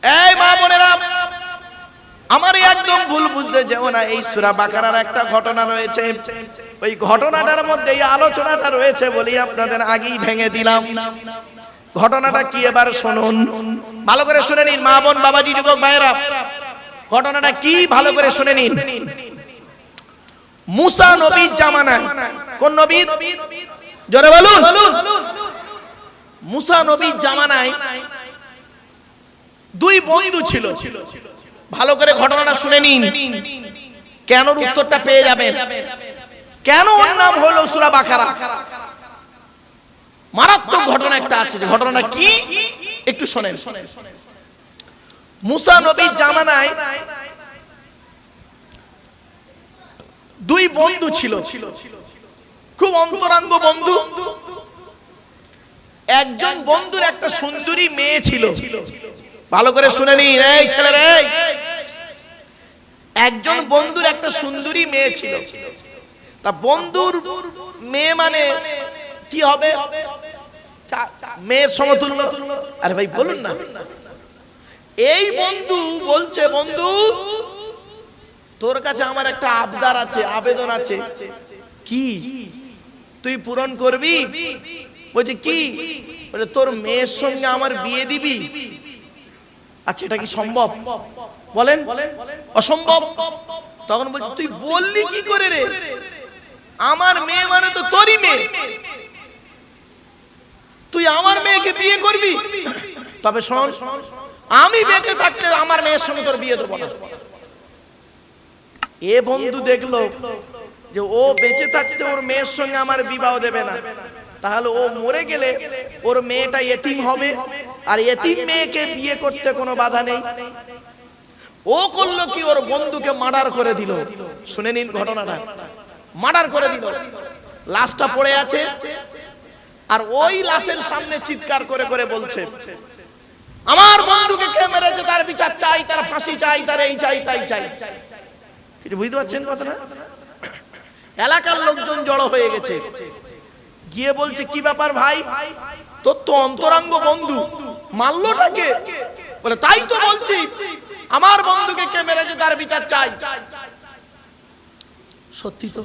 এই মা বোনেরা, আমার একদম ভুল বুঝতে যেও না। এই সূরা বাকারার একটা ঘটনা রয়েছে, ওই ঘটনাটার মধ্যে এই আলোচনাটা রয়েছে বলি আপনাদের আগেই ভেঙে দিলাম। ঘটনাটা কি এবার শুনুন, ভালো করে শুনে নিন মা বোন বাবাজি যুবক ভাইরা। ঘটনাটা কি ভালো করে শুনে নিন। মুসা নবীর জামানায়, কোন নবী? জোরে বলুন। মুসা নবীর জামানায় দুই বন্ধু ছিল। ভালো করে ঘটনাটা শুনে নিন, কেন উত্তরটা পেয়ে যাবেন। কেন ওর নাম হলো সূরা বাকারা? মারাত্মক ঘটনা একটা আছে, ঘটনাটা কি একটু শুনেন। মুসা নবীর জামানায় দুই বন্ধু ছিল, খুব অন্তরঙ্গ বন্ধু। একজন বন্ধুর একটা সুন্দরী মেয়ে ছিল। ভালো করে শুনে নিন এই ছেলেরা, একজন বন্ধুর একটা সুন্দরী মেয়ে ছিল। তা বন্ধুর মেয়ে মানে কি হবে? মেয়ের সমতুল্য। আরে ভাই বলুন না। এই বন্ধু বলছে, বন্ধু তোর কাছে আমার একটা আবদার আছে, আবেদন আছে। কি তুই পূরণ করবি? বলছে কি? বলে তোর মেয়ের সঙ্গে আমার বিয়ে দিবি। আচ্ছা এটা কি সম্ভব? বলেন। অসম্ভব। তখন বলছে তুই বললি কি করে রে? আমার মেয়ে মানে তো তোরই মেয়ে, তুই আমার মেয়েকে বিয়ে করবি? তবে শোন, আমি বেঁচে থাকতে আমার মেয়ের সঙ্গে তোর বিয়ে দেবো না। এ বন্ধু দেখলো যে ও বেঁচে থাকতে ওর মেয়ের সঙ্গে আমার বিবাহ দেবে না, তাহলে ও মরে গেলে ওর মেয়েটা এতিম হবে, আর এতিম মেয়েকে বিয়ে করতে কোনো বাধা নেই। ও করলো কি? ওর বন্ধুকে মার্ডার করে দিল। শুনে নিন ঘটনাটা। মার্ডার করে দিল, লাশটা পড়ে আছে। আর ওই লাশের সামনে চিৎকার করে করে বলছে, আমার বন্ধুকে কে মেরেছে তার বিচার চাই, তার ফাঁসি চাই, তার এই চাই তাই চাই। কিছু বুঝতে পারছেন কথাটা? এলাকার লোকজন জড়ো হয়ে গেছে, গিয়ে বলছে কি ব্যাপার ভাই, তোর তো অন্তরঙ্গ বন্ধু, মারলোটাকে? বলে তাই তো বলছি, আমার বন্ধুকে কে মেরেছে তার বিচার চাই। সত্যি তো,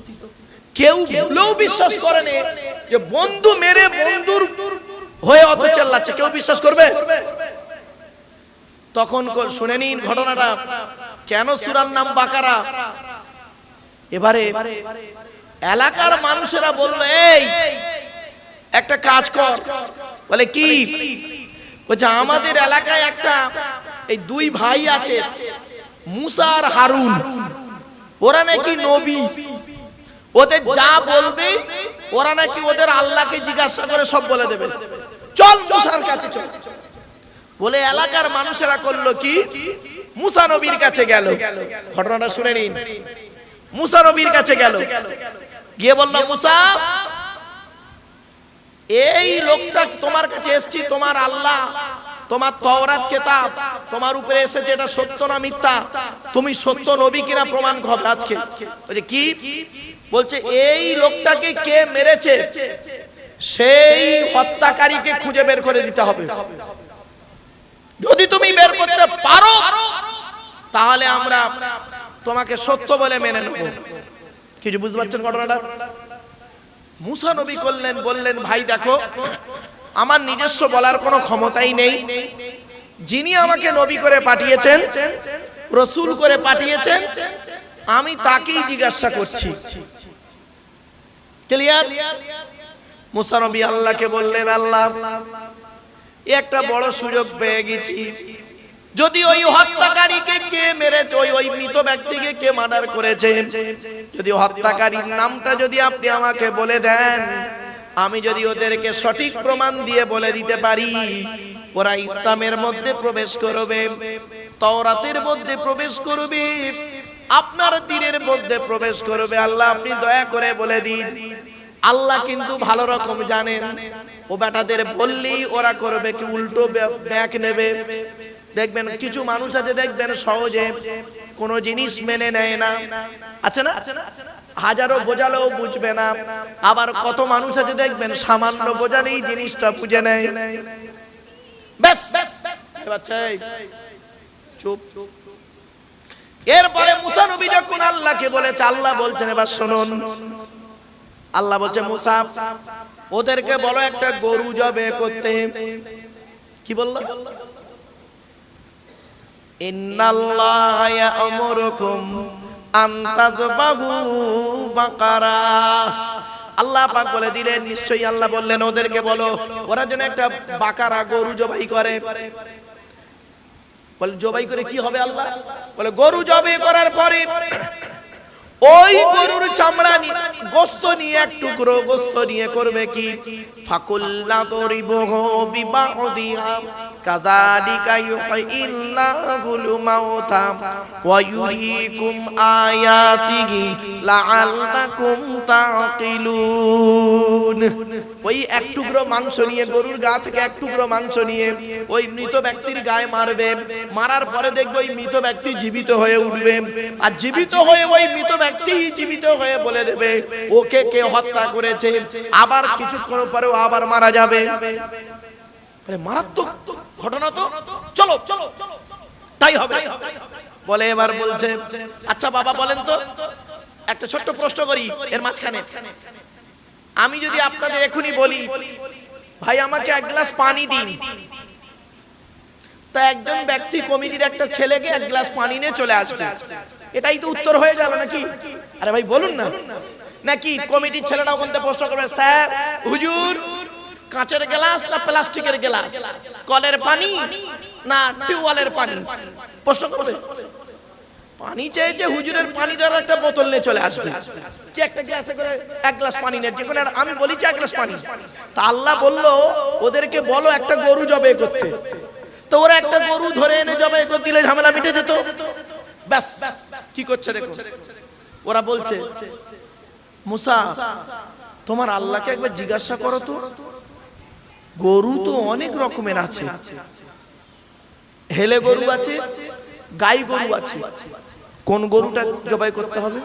কেউ ভুলেও বিশ্বাস করে না যে বন্ধু মেরে বন্ধুর হয়ে অত চেল্লাচ্ছে। কেউ বিশ্বাস করবে? তখন শুনে নিন ঘটনাটা, কেন সূরার নাম বাকারা। এবারে এলাকার মানুষেরা বললো এই একটা কাজ কর। বলে কি? বলছে আমাদের এলাকায় একটা এই দুই ভাই আছে, মুসা আর হারুন, ওরা নাকি নবী। ওদের যা বলবে ওরা নাকি ওদের আল্লাহকে জিজ্ঞাসা করে সব বলে দেবে। চল মুসার কাছে চল। বলে এলাকার মানুষেরা করলো কি? মুসা নবীর কাছে গেল। ঘটনাটা শুনে নিন। মুসা নবীর কাছে গেল, গিয়ে বলল মুসা, এই লোকটা তোমার কাছে এসেছি, তোমার আল্লাহ, তোমার তাওরাত কিতাব তোমার উপরে এসেছে, এটা সত্য না মিথ্যা? তুমি সত্য নবী কিনা প্রমাণ হবে আজকে। বলছে কি? বলছে এই লোকটাকে কে মেরেছে সেই হত্যাকারীকে খুঁজে বের করে দিতে হবে। যদি তুমি বের করতে পারো তাহলে আমরা তোমাকে সত্য বলে মেনে নেব। কিছু বুঝতে পারছেন ঘটনাটা? মুসা নবী করলেন, বললেন ভাই দেখো, আমার নিজস্ব বলার কোনো ক্ষমতাই নেই। যিনি আমাকে নবী করে পাঠিয়েছেন, রাসূল করে পাঠিয়েছেন, আমি তাকেই জিজ্ঞাসা করছি। ক্লিয়ার? মুসা নবী আল্লাহকে বললেন, আল্লাহ একটা বড় সুযোগ পেয়ে গেছি, যদি ওই হত্যাকারীকে কে মেরেছে, ওই মৃত ব্যক্তিকে কে মার্ডার করেছে, যদি হত্যাকারীর নামটা যদি আপনি আমাকে বলে দেন, আমি যদি ওদেরকে সঠিক প্রমাণ দিয়ে বলে দিতে পারি, ওরা ইসলামের মধ্যে প্রবেশ করবে, তাওরাতের মধ্যে প্রবেশ করবে, আপনার দ্বীনের মধ্যে প্রবেশ করবে। আল্লাহ আপনি দয়া করে বলে দিন। আল্লাহ কিন্তু ভালো রকম জানেন ও বেটাদের বললেই ওরা করবে কি উল্টো ব্যাক নেবে। দেখবেন কিছু মানুষ আছে, দেখবেন সহজে কোনো জিনিস মেনে নেয় না, আছে না? হাজারো বোঝালেও বুঝবে না। আবার কত মানুষ আছে দেখবেন সামান্য বোঝালেই জিনিসটা বুঝে নেয়। ব্যাস চুপ। এরপরে মুসা নবী যখন আল্লাহকে বলেছে, আল্লাহ বলছেন এবার শুনুন, আল্লাহ বলছে মুসা ওদেরকে বলো একটা গরু জবে করতে। কি বলল? ইন্নাল্লাহা ইয়া'মুরুকুম আন তাযবাহু বাকারা। আল্লাহ পাক বলে দিলেন, নিশ্চয়ই আল্লাহ বললেন ওদেরকে বলো ওরা যেন একটা বাকারা গরু জবাই করে। বলে জবাই করে কি হবে? আল্লাহ বলে গরু জবাই করার পরে ওই গরুর চামড়া নিয়ে গোশত নিয়ে এক টুকরো গোশত নিয়ে করবে কি? ফাকুল্লা তরিবহু বিবাউদিহা কাযালিকা ইউহয়িল্লাহুল মাউতা ওয়া ইউরীকুম আয়াতিহি লাআল্লাকুম তাকিলুন। ওই এক টুকরো মাংস নিয়ে, গরুর গা থেকে এক টুকরো মাংস নিয়ে ওই মৃত ব্যক্তির গায়ে মারবে। মারার পরে দেখবে ওই মৃত ব্যক্তি জীবিত হয়ে উঠবে, আর জীবিত হয়ে ওই মৃত ব্যক্তি জীবিত হয়ে বলে দেবে ওকে কে হত্যা করেছে। আবার কিছুক্ষণ পরে আবার মারা যাবে। মারাত্মক ঘটনা তো, চলো চলো তাই হবে বলে। এবার বলছে আচ্ছা বাবা বলেন তো, একটা ছোট্ট প্রশ্ন করি এর মাঝখানে। আমি যদি আপনাদের এখনই বলি ভাই আমাকে এক গ্লাস পানি দিন, তা একজন ব্যক্তি কমিটির একটা ছেলেকে এক গ্লাস পানি নিয়ে চলে আসবে, এটাই তো উত্তর হয়ে গেল নাকি? আরে ভাই বলুন না। নাকি কমিটির ছেলেটা ওখান থেকে প্রশ্ন করবে, স্যার হুজুর কাঁচের গ্লাস না প্লাস্টিকের গ্লাস, কলের পানি না টিউবওয়েলের পানি? প্রশ্ন করবে। পানি চেয়েছে, হুজুরের পানি দেওয়ার একটা বোতল নিয়ে চলে আসবে, কি একটা গ্লাসে করে এক গ্লাস পানি নিয়ে, যে কোনো আমি বলেছি এক গ্লাস পানি। তা আল্লাহ বললো ওদেরকে বলো একটা গরু জবাই করতে। তো ওরা একটা গরু ধরে এনে জবাই করে দিলে ঝামেলা মিটে যেত। ব্যাস কি করছে দেখো, ওরা বলছে মুসা তোমার আল্লাহকে একবার জিজ্ঞাসা করো তো, গরু তো অনেক রকমের আছে, হেলে গরু আছে, গাই গরু আছে, কোন গরুটা জবাই করতে হবে?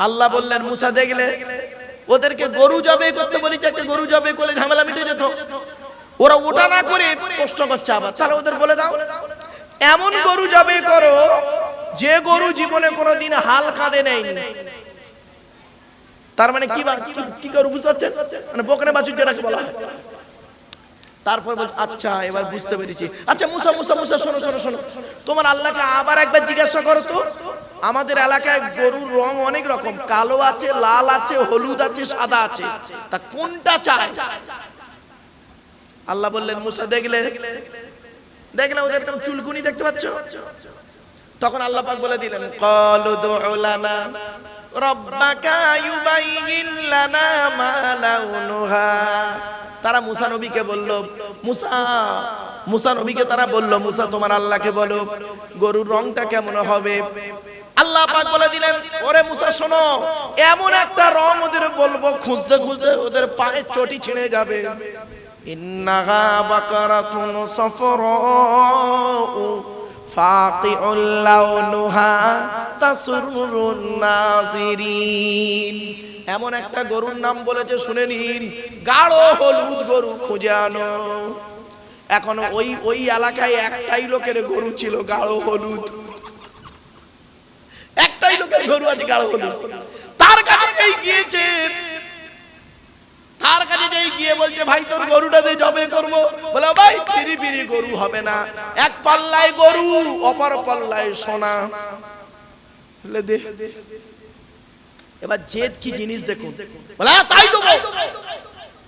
আল্লাহ বললেন মুসা দেখলে ওদেরকে গরু জবাই করতে বলেছে, একটা গরু জবাই করলে ঝামেলা মিটে যেত। ওরা ওটা না করে প্রশ্ন করছে আবার, তাহলে ওদের বলে দাও এমন গরু জবাই করো যে গরু জীবনে কোনোদিন হাল কাঁদে নেই। তার মানে কি গরু বুঝতে পারছেন? মানে বকনে বাছুর যেটাকে বলা হয়। তারপর আচ্ছা এবার বুঝতে পেরেছি। আচ্ছা মুসা মুসা মুসা শোনো শোনো শোনো, তোমার আল্লাহকে আবার একবার জিজ্ঞাসা করো তো, আমাদের এলাকায় গরুর রং অনেক রকম, কালো আছে, লাল আছে, হলুদ আছে, সাদা আছে, তা কোনটা চাই? আল্লাহ বললেন মুসা দেখলে ওদের এরকম চুলকুনি দেখতে পাচ্ছ? তখন আল্লাহ পাক বলে দিলেন ক্বালু দু'উ লানা রাব্বাকা ইউবাইয়িন লানা মা লাউনুহা। তারা মুসা নবীকে বলল, মুসা নবীকে তারা বলল মুসা তোমার আল্লাহকে বলো গরুর রংটা কেমন হবে। আল্লাহ পাক বলে দিলেন ওরে মুসা শোনো, এমন একটা রং ওদের বলবো খুঁজতে খুঁজতে ওদের পায়ে চটি ছিঁড়ে যাবে। ইন্নাহা বাকারাতুন সাফরাউ ফাকিউল লাউনুহা তাসরুরুন নাযিরিন। এমন একটা গরুর নাম বলেছে শুনে নিন, গাঢ় হলুদ গরু খুঁজে আনো। এখন ওই এলাকায় একটাই লোকের গরু ছিল গাঢ় হলুদ, একটাই লোকের গরু আছে গাঢ় হলুদ। তার কাছে গিয়েছে, তার কাছে গিয়ে বলছে ভাই তোর গরুটা দিয়ে জবাই করবো। বলে ভাই পিরি পিরি গরু হবে না, এক পাল্লায় গরু অপর পাল্লায় সোনা। বলে দে। এবার জেদ কি জিনিস দেখুন, বলে তাই দেবো।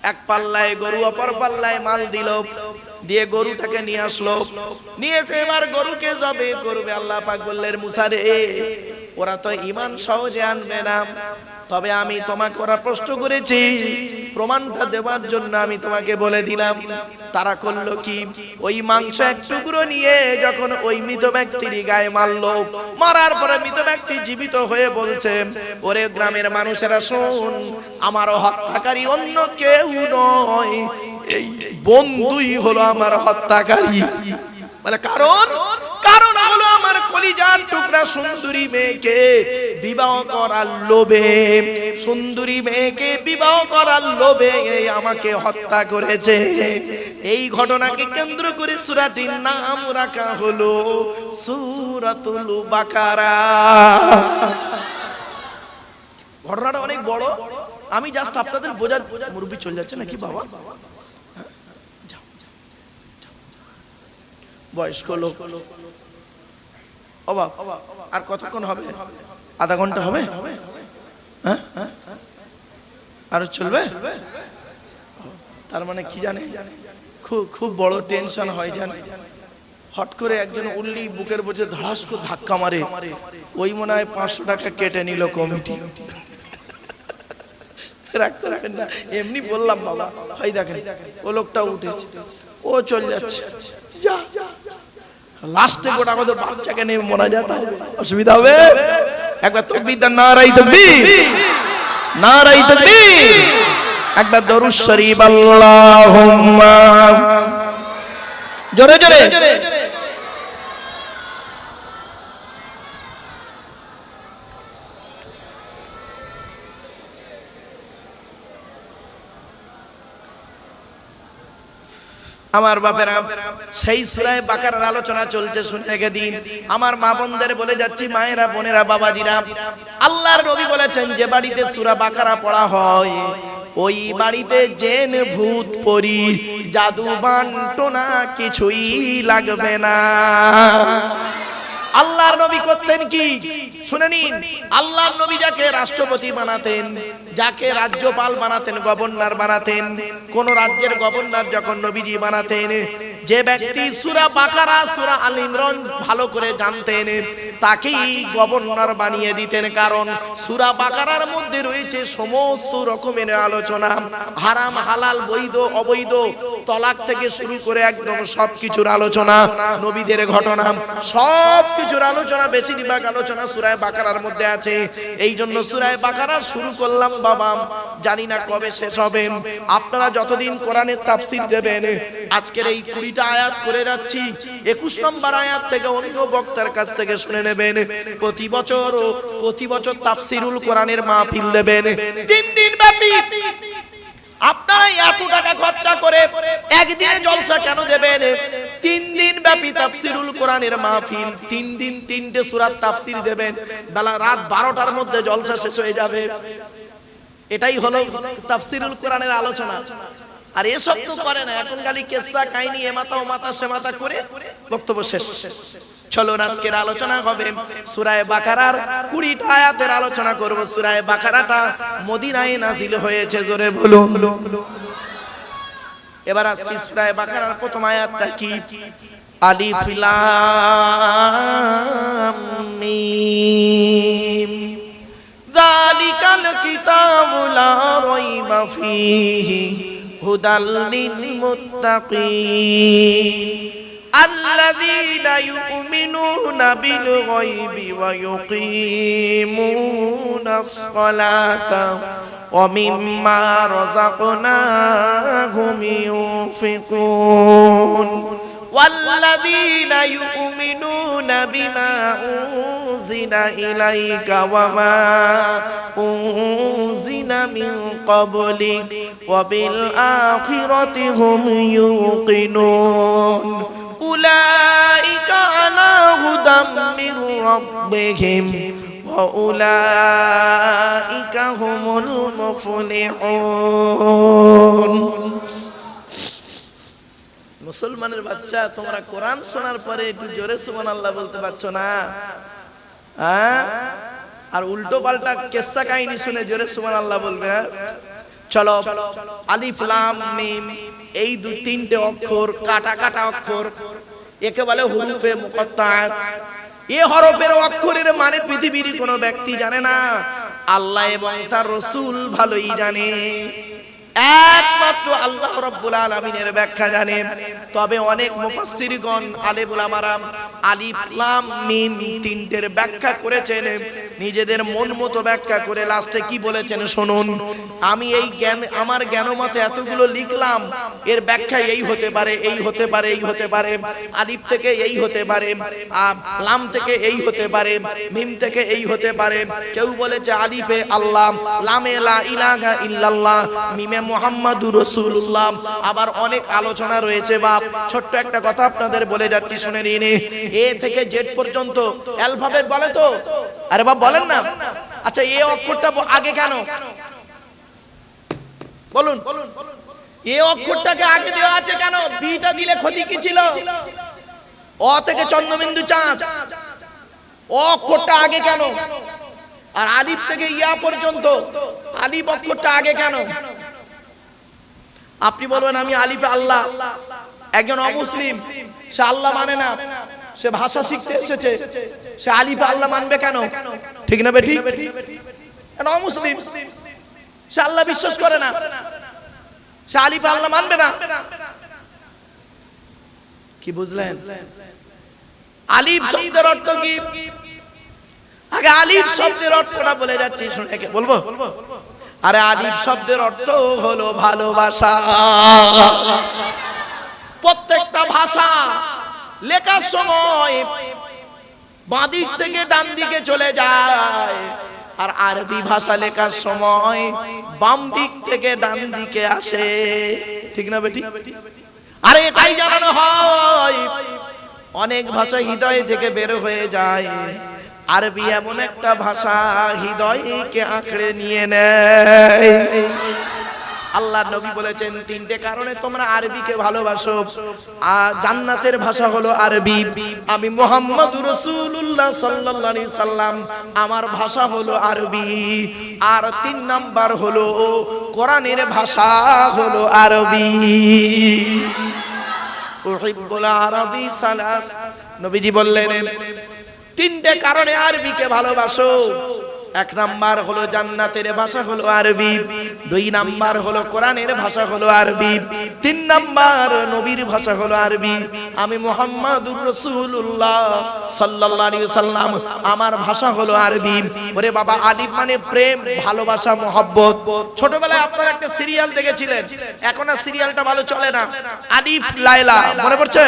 এক পাল্লায় গরু অপর পাল্লায় মাল দিল, দিয়ে গরুটাকে নিয়ে আসলো, নিয়ে এবার গরুকে জবাই করবে। আল্লাহ পাক বললেন মুসা রে ওরা তো ঈমান সহজে আনবে না, তবে আমি তোমাকে ওরা প্রশ্ন করেছি প্রমাণটা দেওয়ার জন্য আমি তোমাকে বলে দিলাম। তারা করলো কি, ওই মাংস এক টুকরো নিয়ে যখন ওই মৃত ব্যক্তির গায়ে মারলো, মারার পরে মৃত ব্যক্তি জীবিত হয়ে বলছে ওরে গ্রামের মানুষেরা শোন, আমার হত্যাকারী অন্য কেউ নয়, এই বন্ধুই হলো আমার হত্যাকারী। বলে কারণ হলো আমার কলিজার টুকরা সুন্দরী মেয়েকে বিবাহ করার লোভে, সুন্দরী মেয়েকে বিবাহ করার লোভে আমাকে হত্যা করেছে। এই ঘটনাকে কেন্দ্র করে সূরাটির নাম রাখা হলো সূরাতুল বাকারা। ঘটনাটা অনেক বড়, আমি জাস্ট আপনাদের বোঝার। মুরব্বি চলে যাচ্ছে নাকি বাবা? বয়স্ক লোক, অবাক। আর কতক্ষণ হবে? আধা ঘন্টা হবে? হ্যাঁ, আর চলবে? তার মানে কি জানে, খুব বড় টেনশন হয় জানে। হট করে একজন উল্লি বুকের বোঝে ধাস করে ধাক্কা মারে, ওই মনে হয় 500 টাকা কেটে নিল কমিটি। রাখতে রাখেন না, এমনি বললাম বাবা। ভাই দেখেন ও লোকটা উঠেছে, ও চলে যাচ্ছে। লাস্টে গোটা কত বাচ্চাকে নিয়ে মনে যেত, অসুবিধা হবে। একবার তাকবীর দেন, নারায়ে তাকবীর, নারায়ে তাকবীর। একবার দরুদ শরীফ, আল্লাহুম্মা, জোরে জোরে। আমার বাপেরা, সেই সূরা বাকারার আলোচনা চলছে, শুনে রেখে দিন। আমার মা বোনদের বলে যাচ্ছি, মায়েরা, বোনেরা, বাবাজিরা, আল্লাহর নবী বলেছেন যে বাড়িতে সূরা বাকারা পড়া হয় ওই বাড়িতে জিন, ভূত, পরী, জাদু, বানটোনা কিছুই লাগবে না। আল্লাহর নবী করতেন কি শুনে নিন। আল্লাহর নবী যাকে রাষ্ট্রপতি বানাতেন, যাকে রাজ্যপাল বানাতেন, গভর্নর বানাতেন, কোন রাজ্যের গভর্নর যখন নবীজি বানাতেন, যে ব্যক্তি সূরা বাকারা, সূরা আল ইমরান ভালো করে জানতেন তাকেই গভর্নর বানিয়ে দিতেন। কারণ সূরা বাকারার মধ্যে রয়েছে সমস্ত রকমের আলোচনা, হারাম, হালাল, বৈধ, অবৈধ, তলাক থেকে শুরু করে একদম সবকিছুর আলোচনা, নবীদের ঘটনা, সবকিছুর আলোচনা, বেশিরভাগ আলোচনা সূরা বাকারার মধ্যে আছে। এই জন্য সূরা বাকারা শুরু করলাম বাবা, জানি না কবে শেষ হবে। আপনারা যতদিন কোরআনের তাফসীর দেবেন, আজকের এই 20টা আয়াত করে যাচ্ছি, 21 নম্বর আয়াত থেকে অন্য বক্তার কাছ থেকে শুনে নেবেন। প্রতি বছর তাফসীরুল কোরআনের মাহফিল দেবেন 3 দিন ব্যাপী। আপনারা এত টাকা খরচা করে একদিনে জলসা কেন দেবেন? 3 দিন ব্যাপী তাফসীরুল কোরআনের মাহফিল, 3 দিন 3টে সূরার তাফসীর দেবেন, বেলা রাত 12টার মধ্যে জলসা শেষ হয়ে যাবে। এটাই হলো তাফসীরুল কোরআনের আলোচনা। আর এসব তো করে না, এখন খালি কিসসা কাহিনী, এ মাথা ও মাথা সে মাথা করে বক্তব্য শেষ। চলুন আজকের আলোচনা হবে সূরা বাকারার 20টা আয়াতের আলোচনা করব। সূরা বাকারাটা মদিনায় নাযিল হয়েছে, জোরে বলুন। এবার আসছি সূরা বাকারার প্রথম আয়াতটা কি? আলিফ লাম মিম, যালিকাল কিতাবু লা রাইবা ফীহি হুদাল লিল মুত্তাকিন আল্লাযীনা ইউমিনুনা বিল গায়বি ওয়া ইউকিমুনাস সালাতা ওয়া মিম্মা রাযাকনাহুম ইউনফিকুন ওয়াল্লাযীনা ইউমিনুনা বিমা উনজিলা ইলাইকা ওয়া মা উনজিলা মিন ক্বাবলিক ওয়া বিল আখিরাতি হুম ইউকিনুন উলাইকা আলা হুদাম মির রাব্বিহিম ওয়া উলাইকা হুমুল মুফলিহুন। মুসলমানের বাচ্চা, তোমরা কোরআন শোনার পরে একটু জোরে সুবহানাল্লাহ বলতে পারছো না? আর উল্টো পাল্টা কিসসা কাহিনী শুনে জোরে সুবহানাল্লাহ বলবে? চলো, আলিফ লাম মিম, এই 2-3টে অক্ষর কাটা কাটা অক্ষর, একে বলে হুরুফে মুকাত্তাআত। এই হরফের অক্ষরের মানে পৃথিবীর কোনো ব্যক্তি জানে না, আল্লাহ এবং তার রাসূল ভালোই জানে। একমাত্র আল্লাহ রাব্বুল আলামিনের ব্যাখ্যা জানেন। তবে অনেক মুফাসসিরগণ, আলেম উলামারা আলিফ লাম মিম 3টের ব্যাখ্যা করেছেন নিজেদের মন মতো ব্যাখ্যা করে লাস্টে কি বলেছেন শুনুন। আমি এই জ্ঞান, আমার জ্ঞান মতে এতগুলো লিখলাম, এর ব্যাখ্যা এই হতে পারে, এই হতে পারে, এই হতে পারে, আলিফ থেকে এই হতে পারে, লাম থেকে এই হতে পারে, মিম থেকে এই হতে পারে। কেউ বলেছে আলিফে আল্লাহ, লামে লা ইলাহা ইল্লাল্লাহ, মিমে মুহাম্মাদুর রাসূলুল্লাহ। আবার অনেক আলোচনা রয়েছে বাপ। ছোট্ট একটা কথা আপনাদের বলে যাচ্ছি, শুনে নিন। এ থেকে জেড পর্যন্ত অ্যালফাবেট বলে তো? আরে বাপ বলেন না। আচ্ছা, এ অক্ষরটা আগে কেন বলুন? এ অক্ষরটাকে আগে দেওয়া আছে কেন? বিটা দিলে ক্ষতি কি ছিল? অ থেকে চন্দ্রবিন্দু চাঁদ, অ অক্ষরটা আগে কেন? আর আলিফ থেকে ইয়া পর্যন্ত আলিফ অক্ষরটা আগে কেন? আপনি বলবেন আমি আলিফে আল্লাহ। একজন অমুসলিম, সে আল্লাহ মানে না, সে ভাষা শিখতে এসেছে, সে আলিফে আল্লাহ মানবে কেন? ঠিক না বেঠিক? অমুসলিম, সে আল্লাহ বিশ্বাস করে না, সে আলিফে আল্লাহ মানবে না। কি বুঝলেন? আলিফ শব্দের অর্থ কি? আগে আলিফ শব্দের অর্থটা বলে যাচ্ছি, শুনে কে বলবো? আরে আলিফ শব্দের অর্থ হলো ভালোবাসা। প্রত্যেকটা ভাষা লেখার সময় বাঁ দিক থেকে ডান দিকে চলে যায়, আর আরবি ভাষা লেখার সময় বাম দিক থেকে ডান দিকে আসে। ঠিক না বেটি? আরে এটাই জানানো হয়। অনেক ভাষা হৃদয় থেকে বের হয়ে যায়, আরবি এমন একটা ভাষা হৃদয়কে আঁকড়ে নিয়ে নেয়। আল্লাহ নবী বলেছেন তিনটে কারণে তোমরা আরবিকে ভালোবাসো। আর জান্নাতের ভাষা হলো আরবি। আমি মুহাম্মদুর রাসূলুল্লাহ সাল্লাল্লাহু আলাইহি সাল্লাম, আমার ভাষা হলো আরবি। আর 3 নাম্বার হলো কোরআনের ভাষা হলো আরবি। উহিব্বুল আরবি সালাস, নবীজি বললেন তিনটে কারণে আরবিকে ভালোবাসো। 1 নাম্বার হলো জান্নাতের ভাষা হলো আরবি, 2 নাম্বার হলো কোরআনের ভাষা হলো আরবি, 3 নাম্বার নবীর ভাষা হলো আরবি। আমি মুহাম্মাদুর রাসূলুল্লাহ সাল্লাল্লাহু আলাইহি সাল্লাম, আমার ভাষা হলো আরবি। ওরে বাবা, আলিফ মানে প্রেম, ভালোবাসা, মহব্বত। ছোটবেলায় আপনারা একটা সিরিয়াল দেখেছিলেন, এখন আর সিরিয়ালটা ভালো চলে না। আলিফ লায়লা, মনে পড়ছে?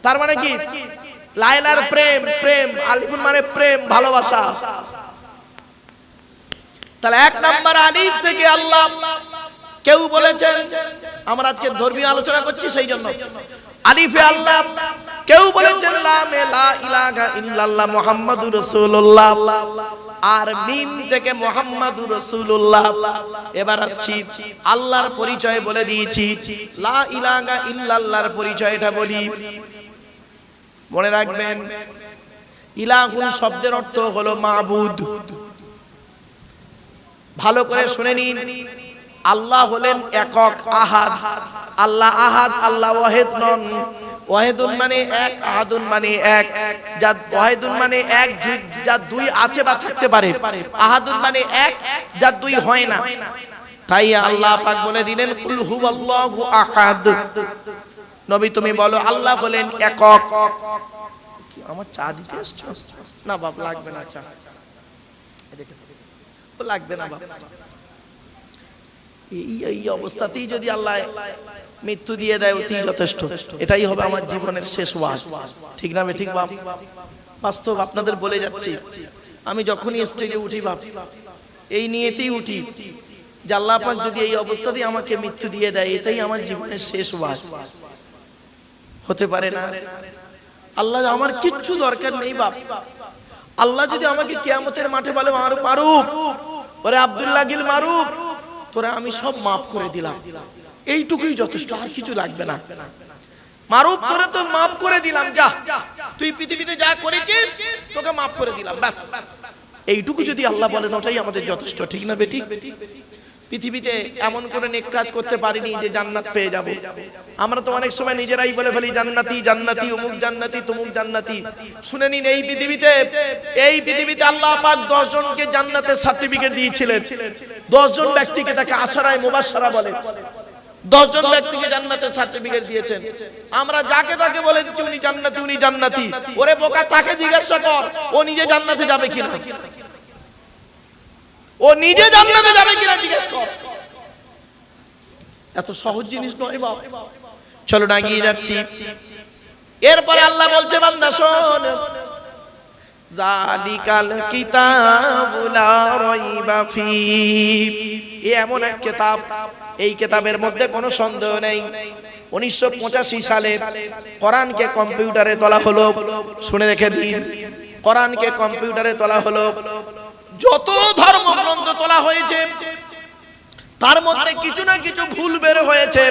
তার মানে কি? লায়লার প্রেম, প্রেম, আলিফ মানে প্রেম, ভালোবাসা। তাহলে 1 নাম্বার আলিফ থেকে আল্লাহ। কেউ বলেছেন, আমরা আজকে ধর্মীয় আলোচনা করছি সেই জন্য আলিফে আল্লাহ। কেউ বলেছেন লামে লা ইলাহা ইল্লাল্লাহ মুহাম্মাদুর রাসূলুল্লাহ, আর মিম থেকে মুহাম্মাদুর রাসূলুল্লাহ। এবার আসছি, আল্লাহর পরিচয় বলে দিয়েছি, লা ইলাহা ইল্লাল্লাহর পরিচয়টা বলি। মনে রাখবেন, ইলাহুন শব্দের অর্থ হলো মাবুদ। ভালো করে শুনে নিন, আল্লাহ হলেন একক, আহাদ। আল্লাহ আহাদ, আল্লাহ ওয়াহিদ নন। ওয়াহিদুন মানে এক, আহাদুন মানে এক। যা ওয়াহিদুন মানে এক, যা 2 আছে বা থাকতে পারে। আহাদুন মানে এক, যা 2 হয় না। তাই আল্লাহ পাক বলে দিলেন কুল হুয়াল্লাহু আহাদ। নবী তুমি বলো আল্লাহ হলেন একক। কি আমার চা দিতে আসছো? না বাপ, লাগবে না চা, লাগবে না বাপ। এই অবস্থাতেই যদি আল্লাহ মৃত্যু দিয়ে দেয়, অতি যথেষ্ট। এটাই হবে আমার জীবনের শেষ ওয়াজ। ঠিক না ঠিক বাপ? বাস্তব আপনাদের বলে যাচ্ছি, আমি যখনই স্টেজে উঠি বাপ, এই নিয়েতেই উঠি যে আল্লাহ পাক যদি এই অবস্থাতেই আমাকে মৃত্যু দিয়ে দেয়, এটাই আমার জীবনের শেষ ওয়াজ। হতে পারে না। আল্লাহ, আমার কিচ্ছু দরকার নেই বাপ। আল্লাহ যদি আমাকে কিয়ামতের মাঠে বলে মারুফ, ওরে আব্দুল্লাহ গিল মারুফ, তোরা আমি সব মাফ করে দিলাম, এইটুকুই যথেষ্ট, আর কিছু লাগবে না। মারুফ, তোরে তো মাফ করে দিলাম, যা তুই পৃথিবীতে যা করেছিস তোকে মাফ করে দিলাম, ব্যাস। এইটুকু যদি আল্লাহ বলেন, ওটাই আমাদের যথেষ্ট। ঠিক না বেটি? পৃথিবীতে এমন কোন নেক কাজ করতে পারিনি যে জান্নাত পেয়ে যাব। আমরা তো অনেক সময় নিজেরাই বলে ফেলি জান্নাতি জান্নাতি, অমুক জান্নাতি, তমুক জান্নাতি। শুনে নিন, এই পৃথিবীতে আল্লাহ পাক 10 জনকে জান্নাতের সার্টিফিকেট দিয়েছিলেন। 10 জন ব্যক্তিকে, তাকে আশারায়ে মুবাশশারা বলে। 10 জন ব্যক্তিকে জান্নাতের সার্টিফিকেট দিয়েছেন। আমরা যাকে তাকে বলে দিচ্ছি উনি জান্নাতি, উনি জান্নাতি। ওরে বোকা, তাকে জিজ্ঞাসা কর ও নিজে জান্নাতে যাবে কিনা, ও নিজে জান্নাতে যাবে কিনা জিজ্ঞেস কর। এত সহজ জিনিস নয় বাবা। চলো না এগিয়ে যাচ্ছি। এরপরে আল্লাহ বলছে বান্দা শোন, যালিকাল কিতাবু লা রাইবা ফি, এমন এক কিতাব, এই কিতাবের মধ্যে কোনো সন্দেহ নেই। 1985 সালে কোরআনকে কম্পিউটারে তোলা হলো। শুনে রেখে দিন, কোরআনকে কম্পিউটারে তোলা হলো। যত ধর্মগ্রন্থ তোলা হয়েছে তার মধ্যে কিছু না কিছু ভুল বের হয়েছে।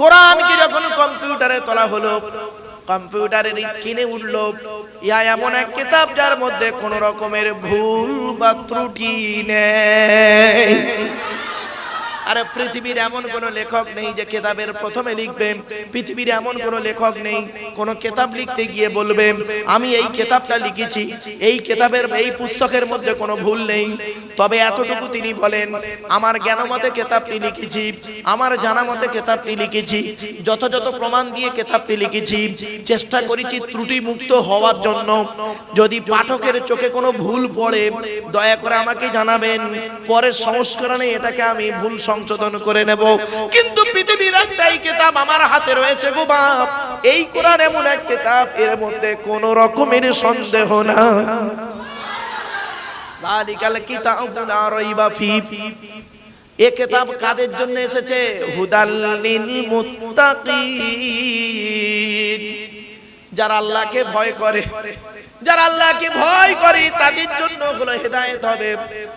কোরআনকে যখন কম্পিউটারে তোলা হলো, কম্পিউটারের স্ক্রিনে উঠলো ইয়া এমন এক কিতাব যার মধ্যে কোনো রকমের ভুল বা ত্রুটি নেই। আরে পৃথিবীর এমন কোন লেখক নেই যে কিতাবের প্রথমে লিখবে, পৃথিবীর এমন কোন লেখক নেই কোন কিতাব লিখতে গিয়ে বলবে আমি এই কিতাবটা লিখেছি, এই কিতাবের এই পুস্তকের মধ্যে কোনো ভুল নেই। তবে এতটুকু তিনি বলেন আমার জ্ঞানমতে কিতাবটি লিখেছি, আমার জানা মতে কিতাবটি লিখেছি, যথাযথ প্রমাণ দিয়ে কিতাবটি লিখেছি, চেষ্টা করেছি ত্রুটি মুক্ত হওয়ার জন্য। যদি পাঠকের চোখে কোনো ভুল পড়ে দয়া করে আমাকে জানাবেন, পরের সংস্করণে এটাকে আমি ভুল সংশোধন করে নেব। কিন্তু পৃথিবীর একটাই কিতাব আমার হাতে রয়েছে গো বাপ, এই কোরআন এমন এক কিতাব এর মধ্যে কোন রকমের সন্দেহ না। যালিকাল কিতাবু লা রাইবা ফি, এই কিতাব কাদের জন্য এসেছে? হুদাল লিল মুত্তাকিন, যারা আল্লাহকে ভয় করে, যারা আল্লাহকে ভয় করে তাদের জন্য হলো হেদায়েত হবে।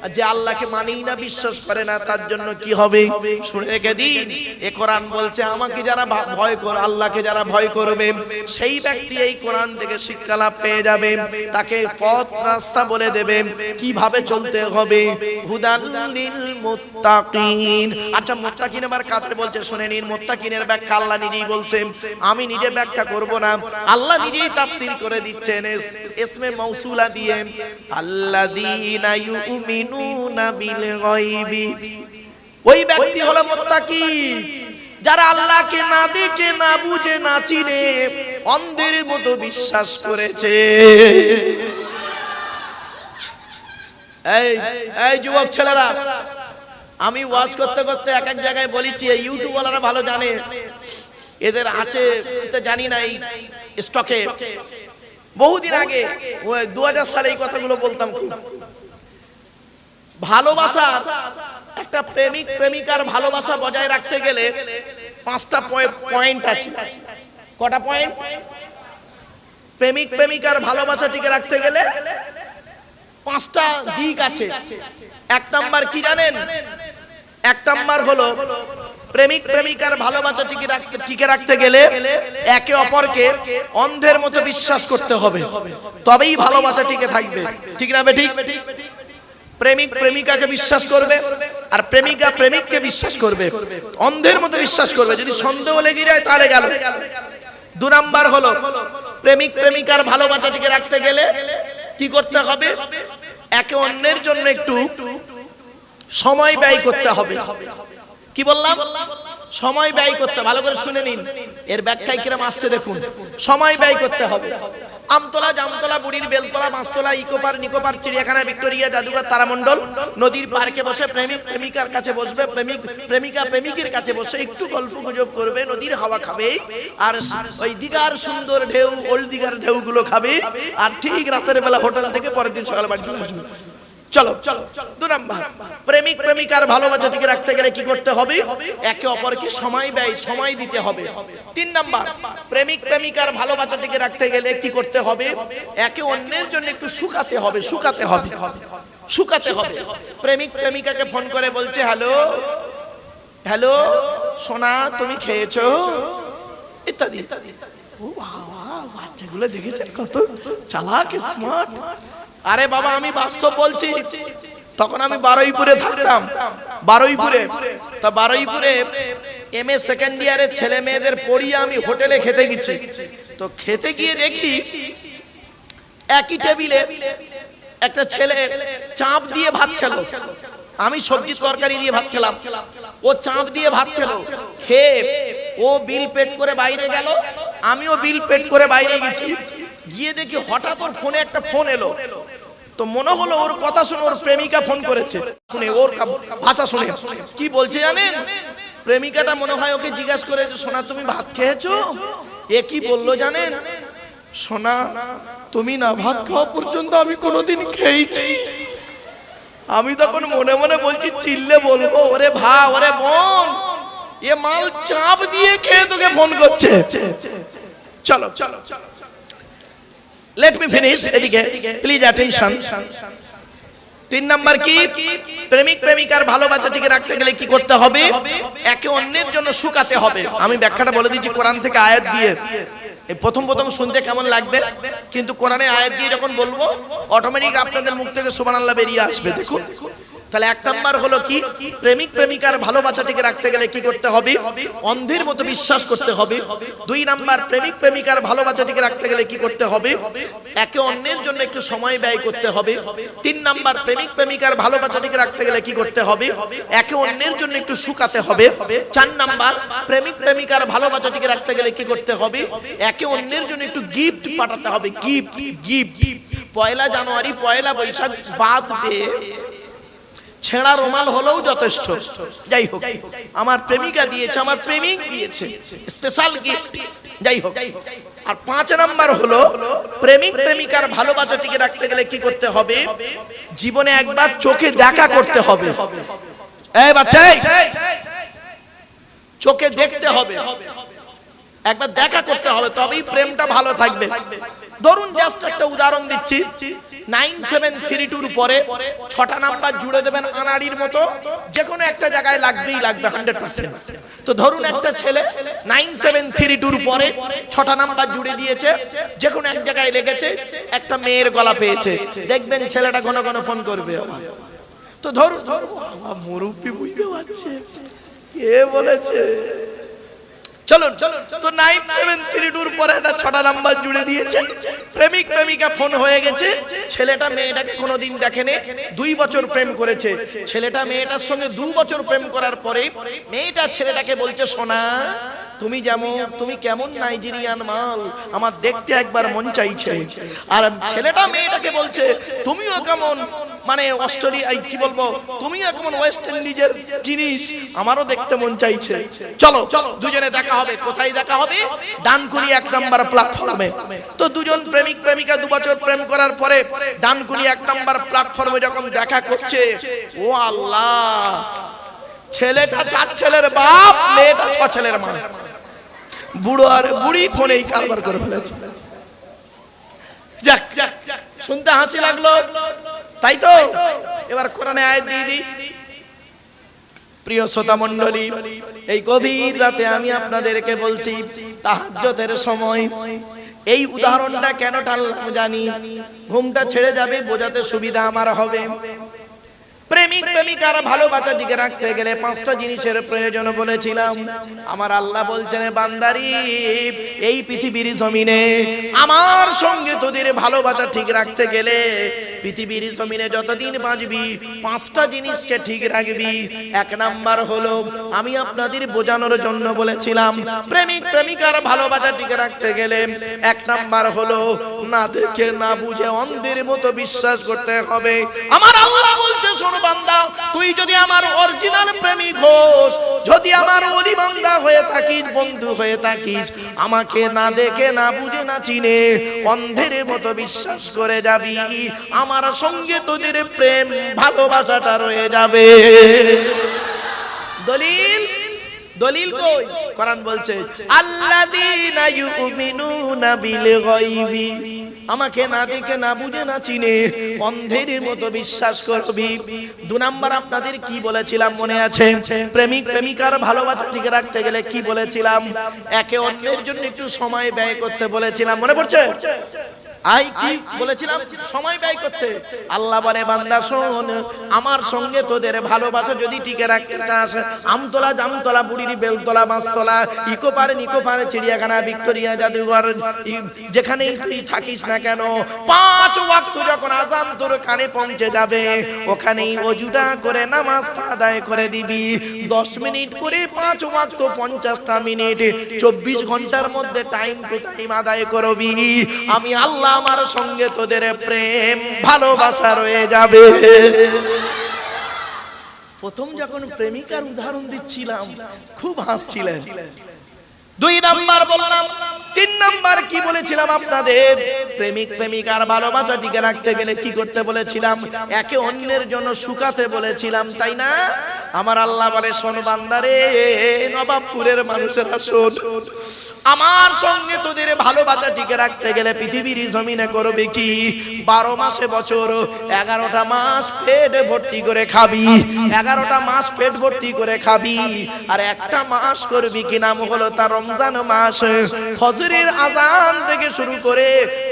আর যে আল্লাহকে মানেই না, বিশ্বাস করে না, তার জন্য কি হবে? শুনে রেখে দিন, এ কোরআন বলছে আমাকে যারা ভয় করে, আল্লাহকে যারা ভয় করবে সেই ব্যক্তি এই কোরআন থেকে শিক্ষা লাভ পেয়ে যাবে, তাকে পথ রাস্তা বলে দেবে কিভাবে চলতে হবে। হুদাল লিল মুত্তাকিন। আচ্ছা মুত্তাকিন আবার কাদের বলছে শুনে নিন। মুত্তাকিনের ব্যাখ্যা আল্লাহ নিজেই বলছেন, আমি নিজে ব্যাখ্যা করব না, আল্লাহ নিজেই তাফসীর করে দিচ্ছেন ইসমে মাউসুলা দিয়ে, আল্লাযীনা ইউমিনুনা বিল গায়বি। ওই ব্যক্তি হলো মুত্তাকি যারা আল্লাহকে না দেখে, না বুঝে, না চিনে অন্ধের মতো বিশ্বাস করেছে। এই যুবক ছেলেরা, আমি ওয়াজ করতে করতে এক এক জায়গায় বলেছি, এই ইউটিউব ওয়ালারা ভালো জানে, এদের আছে জানি না এই স্টকে। বহুদিন আগে 2000 সালে এই কথাগুলো বলতাম। ভালোবাসা, একটা প্রেমিক প্রেমিকার ভালোবাসা বজায় রাখতে গেলে 5টা পয়েন্ট আছে। কটা পয়েন্ট? প্রেমিক প্রেমিকার ভালোবাসা টিকে রাখতে গেলে 5টা দিক আছে। 1 নাম্বার কি জানেন? 1 নাম্বার হলো প্রেমিক প্রেমিকার ভালোবাসা টিকে রাখতে গেলে একে অপরকে অন্ধের মতো বিশ্বাস করতে হবে, তবেই ভালোবাসা টিকে থাকবে। ঠিক না বেঠিক? প্রেমিক প্রেমিকাকে বিশ্বাস করবে আর প্রেমিকা প্রেমিককে বিশ্বাস করবে, অন্ধের মতো বিশ্বাস করবে। যদি সন্দেহ লেগে যায় তাহলে গেল। 2 নাম্বার হলো প্রেমিক প্রেমিকার ভালোবাসা টিকে রাখতে গেলে কি করতে হবে? একে অন্যের জন্য একটু সময় ব্যয় করতে হবে। কি বললাম? সময় ব্যয় করতে। ভালো করে শুনে নিন, এর ব্যাখ্যায় কিরকম আসছে দেখুন। সময় ব্যয় করতে হবে। আমতলা, জামতলা, বুড়ির বেলতলা, মাছতলা, ইকোপার, নিকোপার, চিড়িয়াখানা, ভিক্টোরিয়া, জাদুঘর, তারামণ্ডল, নদীর পার্কে বসে প্রেমিক প্রেমিকার কাছে বসবে, প্রেমিক প্রেমিকা প্রেমিকের কাছে বসে একটু গল্প গুজব করবে, নদীর হাওয়া খাবে, আর ওই দিঘার সুন্দর ঢেউ, ওল্ড দিঘার ঢেউগুলো খাবে, আর ঠিক রাতের বেলা হোটেল থেকে পরের দিন সকালে বাড়ি চলে আসবে। চলো 2 নাম্বার, প্রেমিক প্রেমিকার ভালোবাসা টিকে রাখতে গেলে কি করতে হবে? একে অপরকে সময় দিতে হবে। 3 নাম্বার, প্রেমিক প্রেমিকার ভালোবাসা টিকে রাখতে গেলে কি করতে হবে? একে অন্যের জন্য একটু শুকাতে হবে। প্রেমিক প্রেমিকাকে ফোন করে বলছে, হ্যালো হ্যালো সোনা তুমি খেয়েছো, ইত্যাদি। ও বাবা, বাচ্চাগুলো দেখেছেন কত চালাক, স্মার্ট। আরে বাবা, আমি বাস্তব বলছি। তখন আমি বারুইপুরে থাকতাম, বারুইপুরে। তা বারুইপুরে এমএ সেকেন্ড ইয়ারের ছেলে মেয়েদের পড়িয়ে আমি হোটেলে খেতে গেছি। তো খেতে গিয়ে দেখি একই টেবিলে একটা ছেলে চাপ দিয়ে ভাত খেলো। আমি সবজি তরকারি দিয়ে ভাত খেলাম, ও চাঁদ দিয়ে ভাত খেলো, খেয়ে ও বিল পেড করে বাইরে গেল, আমিও বিল পেড করে বাইরে গেছি। গিয়ে দেখি হঠাৎ ওর ফোনে একটা ফোন এলো, তো মনে হলো ওর কথা শুনে ওর প্রেমিকা ফোন করেছে। শুনে ওর ভাষা শুনে কি বলছে জানেন? প্রেমিকাটা মনে হয় ওকে জিজ্ঞাসা করেছে, সোনা তুমি ভাত খেয়েছো? এ কি বললো জানেন? সোনা তুমি না ভাত খাওয়া পর্যন্ত আমি কোনোদিন খেয়েছি। আমি তখন মনে মনে বলছি, চিল্লে বলবো, ওরে ভাই ওরে বোন, এ মাল চাপ দিয়ে খেয়ে তোকে ফোন করছে। চলো চলো লেট মি ফিনিশ, এদিকে প্লিজ অ্যাটেনশন। 3 নাম্বার কি? প্রেমিক প্রেমিকার ভালোবাসা টিকে রাখতে গেলে কি করতে হবে? একে অন্যের জন্য শুকাতে হবে। আমি ব্যাখ্যাটা বলে দিচ্ছি কোরআন থেকে আয়াত দিয়ে। এই প্রথম প্রথম শুনতে কেমন লাগবে, কিন্তু কোরআনে আয়াত দিয়ে যখন বলবো অটোমেটিক আপনাদের মুখ থেকে সুবহানাল্লাহ বেরিয়ে আসবে। দেখুন তাহলে 1 নাম্বার হলো কি? প্রেমিক প্রেমিকার ভালোবাসা টিকে রাখতে গেলে কি করতে হবে? অন্ধের মতো বিশ্বাস করতে হবে। 2 নাম্বার, প্রেমিক প্রেমিকার ভালোবাসা টিকে রাখতে গেলে কি করতে হবে? একে অন্যের জন্য একটু সময় ব্যয় করতে হবে। 3 নাম্বার, প্রেমিক প্রেমিকার ভালোবাসা টিকে রাখতে গেলে কি করতে হবে? একে অন্যের জন্য একটু শুকাতে হবে। 4 নাম্বার, প্রেমিক প্রেমিকার ভালোবাসা টিকে রাখতে গেলে কি করতে হবে? একে অন্যের জন্য একটু গিফট পাঠাতে হবে। Gift gift. 1 জানুয়ারি 1 বৈশাখ বাদ দিয়ে ছেঁড়া রুমাল হলেও যথেষ্ট। যাই হোক, আমার প্রেমিকা দিয়েছে, আমার প্রেমিক দিয়েছে, স্পেশাল গিফট। যাই হোক। আর 5 নাম্বার হলো প্রেমিক প্রেমিকার ভালোবাসা টিকে রাখতে গেলে কি করতে হবে? জীবনে একবার চোখে দেখা করতে হবে। এই বাচ্চা, চোখে দেখতে হবে, একবার দেখা করতে হবে, তবেই প্রেমটা ভালো থাকবে। ধরুন জাস্ট একটা উদাহরণ দিচ্ছি, 9732 পরে 6টা নাম্বার জুড়ে দেবেন আনাড়ির মতো, যে কোনো একটা জায়গায় লাগবেই লাগবে 100%। তো ধরুন একটা ছেলে 9732 পরে 6টা নাম্বার জুড়ে দিয়েছে, যে কোনো এক জায়গায় লেগেছে, একটা মেয়ের গলা পেয়েছে, দেখবেন ছেলেটা ঘন ঘন ফোন করবে। তো ধরুন মুরব্বি বুঝতে পারছে কে বলেছে। চলুন, তো 9732 পরে একটা 6টা নাম্বার জুড়ে দিয়েছে, প্রেমিক প্রেমিকা ফোন হয়ে গেছে। ছেলেটা মেয়েটাকে কোনোদিন দেখেনি, 2 বছর প্রেম করেছে। ছেলেটা মেয়েটার সঙ্গে 2 বছর প্রেম করার পরে মেয়েটা ছেলেটাকে বলছে, সোনা তুমি কেমন নাইজেরিয়ান মাল, আমার দেখতে একবার মন চাইছে। আর ছেলেটা মেয়েটাকে বলছে, তুমিও কেমন মানে অস্ট্রেলিয়া কি বলবো, তুমিও কেমন ওয়েস্ট ইন্ডিজের জিনিস, আমারও দেখতে মন চাইছে। চলো দুজনে দেখা হবে। কোথায় দেখা হবে? ডানকুনি 1 নাম্বার প্ল্যাটফর্মে। তো দুজন প্রেমিক প্রেমিকা 2 বছর প্রেম করার পরে ডানকুনি 1 নাম্বার প্ল্যাটফর্মে যখন দেখা করছে, ও আল্লাহ, ছেলেটা 4 ছেলের বাপ, মেয়েটা 6 ছেলের মা। বুড়ো আর বুড়ি ফোনেই কারবার করে ফেলেছে। যাক, শুনতে হাসি লাগলো, তাই তো? এবার কোরআনে আয়াত দিয়ে দিই। প্রিয় শ্রোতা মণ্ডলী, এই গভীর রাতে আমি আপনাদেরকে বলছি, তাহাজ্জুদের সময় এই উদাহরণটা কেন টানলাম জানি, ঘুমটা ছেড়ে যাবে, বোঝাতে সুবিধা আমার হবে। প্রেমিক প্রেমিকার ভালোবাসা টিকে রাখতে গেলে 5টা জিনিসের প্রয়োজন বলেছিলাম। আমার আল্লাহ বলছেন, বান্দারি এই পৃথিবীর জমিনে আমার সঙ্গে তোদের ভালোবাসা ঠিক রাখতে গেলে পৃথিবীর জমিনে যতদিন বাঁচবি 5টা জিনিসকে ঠিক রাখবি। 1 নাম্বার হলো, আমি আপনাদের বোঝানোর জন্য বলেছিলাম, প্রেমিক প্রেমিকার ভালোবাসা টিকে রাখতে গেলে 1 নাম্বার হলো, না দেখে না বুঝে অন্ধের মতো বিশ্বাস করতে হবে। আমার আল্লাহ বলছে, শোনো বান্দা, তুই যদি আমার অরিজিনাল প্রেমিক হোস, যদি আমার ওলি বান্দা হয়ে থাকিস, বন্ধু হয়ে থাকিস, আমাকে না দেখে না বুঝে না চিনে অন্ধের মতো বিশ্বাস করে যাবি, আমার সঙ্গে তোদের প্রেম ভালোবাসাটা রয়ে যাবে। দলিল দলিল কই? কোরআন বলছে, আল্লাযীনা ইউমিনুনা বিল গায়বি, আমাকে না দেখে না বুঝে না চিনে অন্ধের মতো বিশ্বাস করবি। 2 নাম্বার আপনাদের কি বলেছিলাম মনে আছে? প্রেমিক প্রেমিকার ভালোবাসা ঠিক রাখতে গেলে কি বলেছিলাম? একে অন্যের জন্য একটু সময় ব্যয় করতে বলেছিলাম, মনে পড়ছে? আই কি বলেছিলাম সময় ব্যয় করতে। আল্লাহ বলে বান্দা শোন, আমার সঙ্গে তোদের ভালোবাসা যদি টিকে রাখতে চাস, আমতলা জামতলা বুড়ির বেলতলা মাছতলা ইকো পারে চিড়িয়াখানা ভিক্টোরিয়া জাদুঘর যেখানেই তুই থাকিস না কেন, 5 ওয়াক্ত যখন আযান তোর কানে পৌঁছে যাবে ওখানেই ওযুটা করে নামাজটা আদায় করে দিবি। 10 মিনিট করে 5 ওয়াক্ত 50টা মিনিট 24 ঘন্টার মধ্যে টাইম টু টাইম আদায় করবি। আমি আল্লাহ আমার সঙ্গে তোদের প্রেম ভালোবাসা রয়ে যাবে। প্রথম যখন প্রেমিকার উদাহরণ দিচ্ছিলাম খুব হাসছিলেন। 2 নাম্বার বললাম, 3 নাম্বার কি বলেছিলাম আপনাদের? প্রেমিক প্রেমিকার ভালোবাসা টিকে রাখতে গেলে কি করতে বলেছিলাম? একে অন্যের জন্য শুকাতে বলেছিলাম, তাই না? আমার আল্লাহ বলে শোন বান্দারে, নবাবপুরের মানুষেরা শোন, আমার সঙ্গে তোদের ভালোবাসা টিকে রাখতে গেলে পৃথিবীর জমিনে করবে কি? 12 মাসে বছর 11টা মাস পেট ভর্তি করে খাবি, 11টা মাস পেট ভর্তি করে খাবি। আর একটা মাস করবি কি, নাম হলো তার রমজান মাস। ফজরের আজান থেকে শুরু করে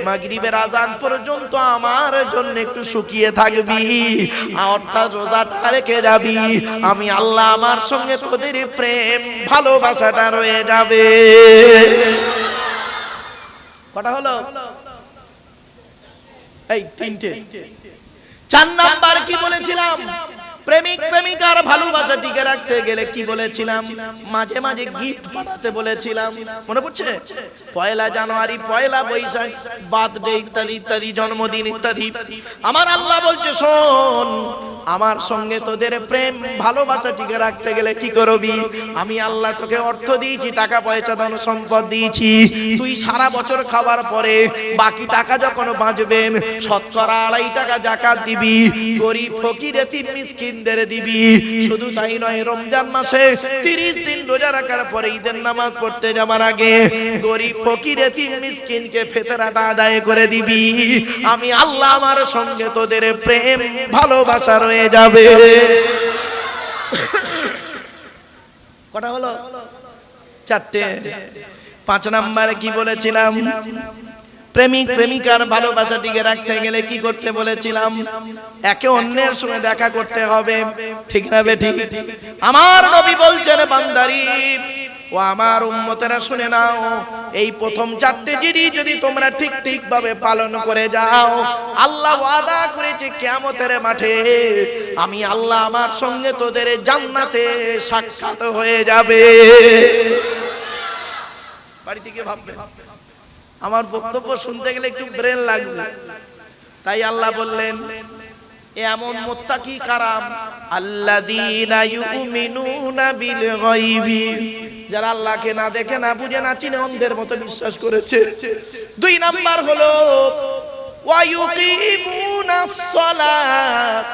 মাগরিবের আজান পর্যন্ত আমার জন্য একটু শুকিয়ে থাকবি, অর্থাৎ রোজাটা রেখে যাবি। আমি আল্লাহ আমার সঙ্গে তোদের প্রেম ভালোবাসাটা রয়ে যাবে। কটা হলো? এই 3টে। 4 নাম্বার কি বলেছিলাম? প্রেমিক প্রেমিকার ভালোবাসা টিকে রাখতে গেলে কি বলেছিলাম? মাঝে মাঝে গিফট পাঠাতে বলেছিলাম, মনে পড়ছে? 1 জানুয়ারি, 1 বৈশাখ, বার্থডে ইত্যাদি ইত্যাদি, জন্মদিন ইত্যাদি। আমার আল্লাহ বলছে শোন, আমার সঙ্গে তোদের প্রেম ভালোবাসা টিকে রাখতে গেলে কি করবি? আমি আল্লাহ তোকে অর্থ দিয়েছি, টাকা পয়সা ধন সম্পদ দিয়েছি। তুই সারা বছর খাবার পরে বাকি টাকা যখন বাঁচবেন 2.5 টাকা যাকাত দিবি, গরিব ফকির এতিম মিসকিনদের দিবি। শুধু তাই নয়, রমজান মাসে 30 দিন রোজা রাখার পরে ঈদের নামাজ পড়তে যাবার আগে গরিব ফকির এতিম মিসকিনকে ফিতরাটা আদায় করে দিবি। আমি আল্লাহ আমার সঙ্গে তোদের প্রেম ভালোবাসা রয়ে যাবে। কটা হলো? 4টে। 5 নম্বরে কি বলেছিলাম? প্রেমিক প্রেমিকার ভালোবাসা টিকে রাখতে গেলে কি করতে বলেছিলাম? একে অন্যের সঙ্গে দেখা করতে হবে, ঠিক না বেঠিক? আমার নবী বলছেন বান্দারি ও আমার উম্মতেরা শুনে নাও, এই প্রথম 4টে জিনিস যদি তোমরা ঠিক ঠিক ভাবে পালন করে যাও, আল্লাহ ওয়াদা করেছে কিয়ামতের মাঠে আমি আল্লাহ আমার সঙ্গে তোদের জান্নাতে সাক্ষাৎ হয়ে যাবে। বাড়ি থেকে ভাববে, আমার বক্তব্য শুনতে গেলে একটু ব্রেন লাগবে, তাই আল্লাহ বললেন এমন মুত্তাকি কারাম আল্লাযীনা ইউমিনুনা বিল গায়বি, যারা আল্লাহকে না দেখে না বুঝে না চিনে অন্ধের মতো বিশ্বাস করেছে। 2 নাম্বার হলো ওয়া ইউকিমুনাস সালাত,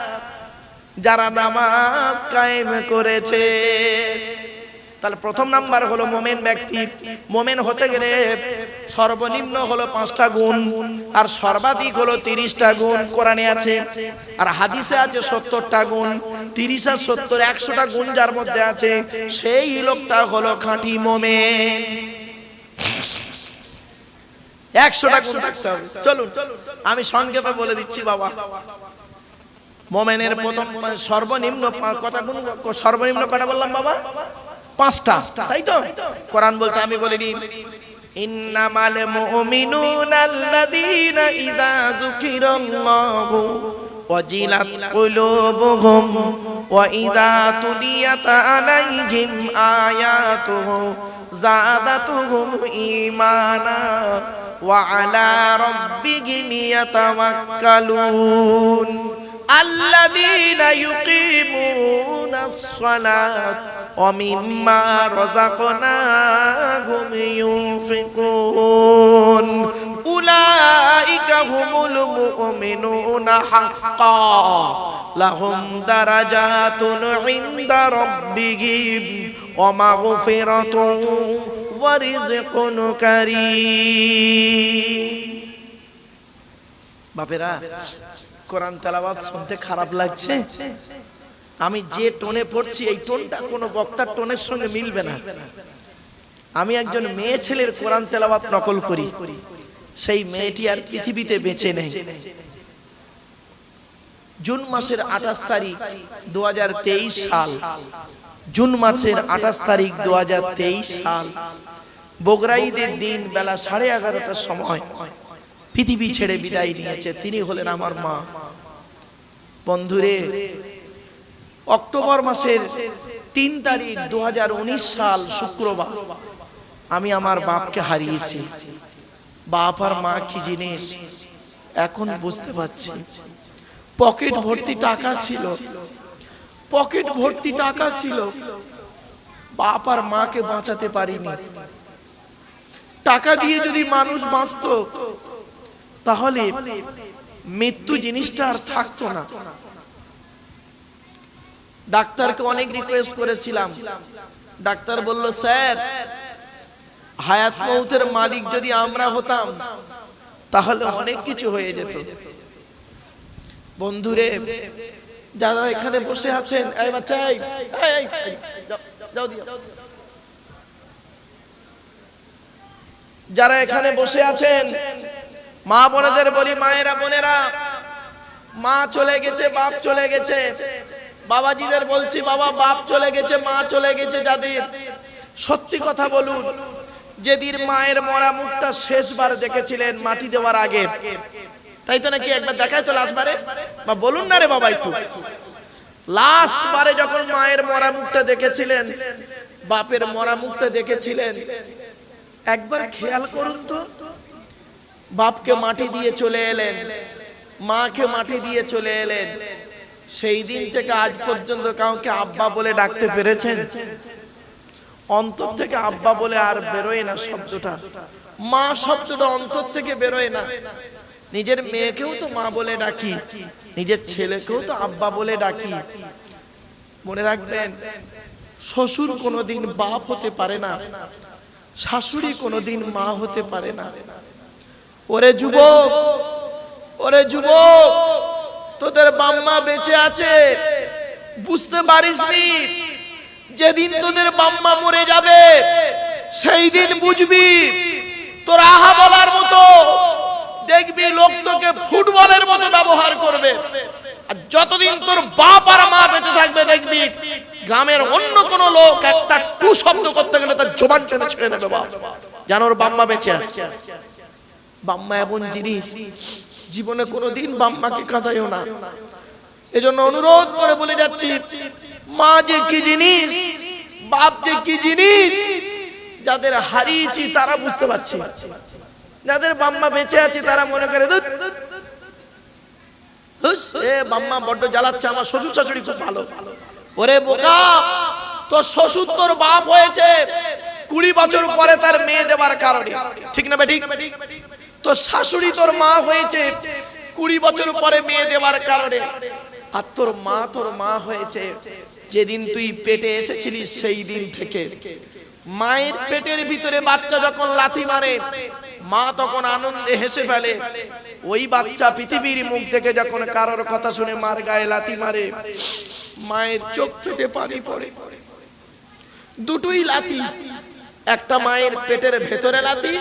যারা নামাজ কায়েম করেছে। তাহলে প্রথম নাম্বার হলো মুমিন ব্যক্তি। মুমিন হতে গেলে সর্বনিম্ন হলো 5টা গুণ, আর সর্বাধিক হলো 30টা গুণ কোরআনে আছে, আর হাদিসে আছে 70টা গুণ। 30 আর 70 100টা গুণ যার মধ্যে আছে সেই লোকটা হলো খাঁটি মুমিন। 100টা গুণ থাকতে হবে। চলুন আমি সংক্ষেপে বলে দিচ্ছি বাবা। মুমিনের প্রথম সর্বনিম্ন কটা গুণ? সর্বনিম্ন কটা বললাম বাবা? 5টা, তাই তো? কোরআন বলছে, আমি বলিনি, ইন্নামাল মুমিনুনা আল্লাযীনা ইযা যুকিরাল্লাহু ওয়াজিলাত কুলুবুহুম ওয়া ইযা তুলিয়াত আলাইহিম আয়াতুহু যাদাতুহুম ঈমানা ওয়া আলা রাব্বিহিম ইয়াতাওয়াক্কালুন আল্লাযীনা ইউকিমুনাস সালাত ওয়া মিম্মা রাযাকনাহুম ইউনফিকুন উলাইকা হুমুল মুমিনুনা হাক্কান লাহুম দারাজাতুন ইনদা রাব্বিহিম ওয়া মাগফিরাতুন ওয়া রিজকুন কারীম। বাপেরা, কোরআন তেলাওয়াত শুনতে খারাপ লাগছে? আমি যে টোনে পড়ছি এই টোনটা কোনো বক্তার টোনের সঙ্গে মিলবে না। আমি একজন মেয়ে ছেলের কোরআন তেলাওয়াত নকল করি, সেই মেয়েটি আর পৃথিবীতে বেঁচে নেই। জুন মাসের 28 তারিখ 2023 সাল, জুন মাসের 28 তারিখ 2023 সাল, বগরা ঈদের দিন বেলা 11:30টার সময় পৃথিবী ছেড়ে বিদায় নিয়েছে। তিনি হলেন আমার মা। বন্ধুরে, অক্টোবর মাসের 3 তারিখ 2019 সাল শুক্রবার আমি আমার বাপকে হারিয়েছি। বাপ আর মা কি জিনিস এখন বুঝতে পারছি। পকেট ভর্তি টাকা ছিল, পকেট ভর্তি টাকা ছিল, বাপ আর মাকে বাঁচাতে পারিনি। টাকা দিয়ে যদি মানুষ বাঁচতো তাহলে মৃত্যু জিনিসটা আর থাকতো না। ডাক্তারকে অনেক রিকোয়েস্ট করেছিলাম, ডাক্তার বলল, স্যার হায়াত মৌতের মালিক যদি আমরা হতাম তাহলে অনেক কিছু হয়ে যেত। বন্ধুরে, যারা এখানে বসে আছেন, এই বাচ্চা, যারা এখানে বসে আছেন, মা বোনেদের বলি, মায়েরা বোনেরা, মা চলে গেছে, বাপ চলে গেছে। বাবাজিদের বলছি, বাবা বাপ চলে গেছে, মা চলে গেছে যাদের, সত্যি কথা বলুন, যেদিন মায়ের মরা মুখটা শেষবার দেখেছিলেন মাটি দেওয়ার আগে, তাই তো নাকি? একবার দেখায় তো লাস্ট বারে, বা বলুন না রে বাবা একটু। লাস্ট বারে যখন মায়ের মরা মুখটা দেখেছিলেন, বাপের মরা মুখটা দেখেছিলেন, একবার খেয়াল করুন তো। বাপকে মাটি দিয়ে চলে এলেন, মাকে মাটি দিয়ে চলে এলেন, সেই দিন থেকে আজ পর্যন্ত কাউকে আব্বা বলে ডাকতে পেরেছেন? অন্তর থেকে আব্বা বলে আর বেরোয় না শব্দটা, মা শব্দটা অন্তর থেকে বেরোয় না। নিজের মেয়েকেও তো মা বলে ডাকি, নিজের ছেলেকেও তো আব্বা বলে ডাকি। মনে রাখবেন, শ্বশুর কোনোদিন বাপ হতে পারে না, শাশুড়ি কোনোদিন মা হতে পারে না। ওরে যুবক, ওরে যুবক, তোদের বাম্মা বেঁচে আছে বুঝতে পারিসনি, যেদিন তোদের বাম্মা মরে যাবে সেই দিন বুঝবি। তোর আহা বলার মতো দেখবি লোক তোকে ফুটবলের মতো ব্যবহার করবে, আর যতদিন তোর বাপ আর মা বেঁচে থাকবে দেখবি গ্রামের অন্য কোন লোক একটা টু শব্দ করতে গেলে তার জবান টেনে ছেড়ে দেবে, বাপ জানো ওর বাম্মা বেঁচে আছে। বাম্মা এমন জিনিস, জীবনে কোনোদিন বাম্মাকে কাঁদাইও না। এজন্য অনুরোধ করে বলে যাচ্ছি, মা যে কি জিনিস, বাপ যে কি জিনিস, যাদের হারিয়েছি তারা বুঝতে পারছি। যাদের বাম্মা বেঁচে আছে তারা মনে করে বাম্মা বড্ড জ্বালাচ্ছে, আমার শ্বশুর শাশুড়ি খুব ভালো। ওরে বোকা, তোর শ্বশুর তোর বাপ হয়েছে 20 বছর পরে তার মেয়ে দেওয়ার কারণে, ঠিক না বেঠিক? তোর শাশুড়ি তোর মা হয়েছে 20 বছর পরে মেয়ে দেওয়ার কারণে, আর তোর মা হয়েছে যেদিন তুই পেটে এসেছিলিস সেই দিন থেকে। মায়ের পেটের ভিতরে বাচ্চা যখন লাথি মারে, মা তখন আনন্দে হেসে ফেলে। ওই বাচ্চা পৃথিবীর মুখ থেকে যখন কারোর কথা শুনে মার গায়ে লাথি মারে, মায়ের চোখ ফেটে পানি পড়ে। দুটোই লাথি, একটা মায়ের পেটের ভেতরে লাথি,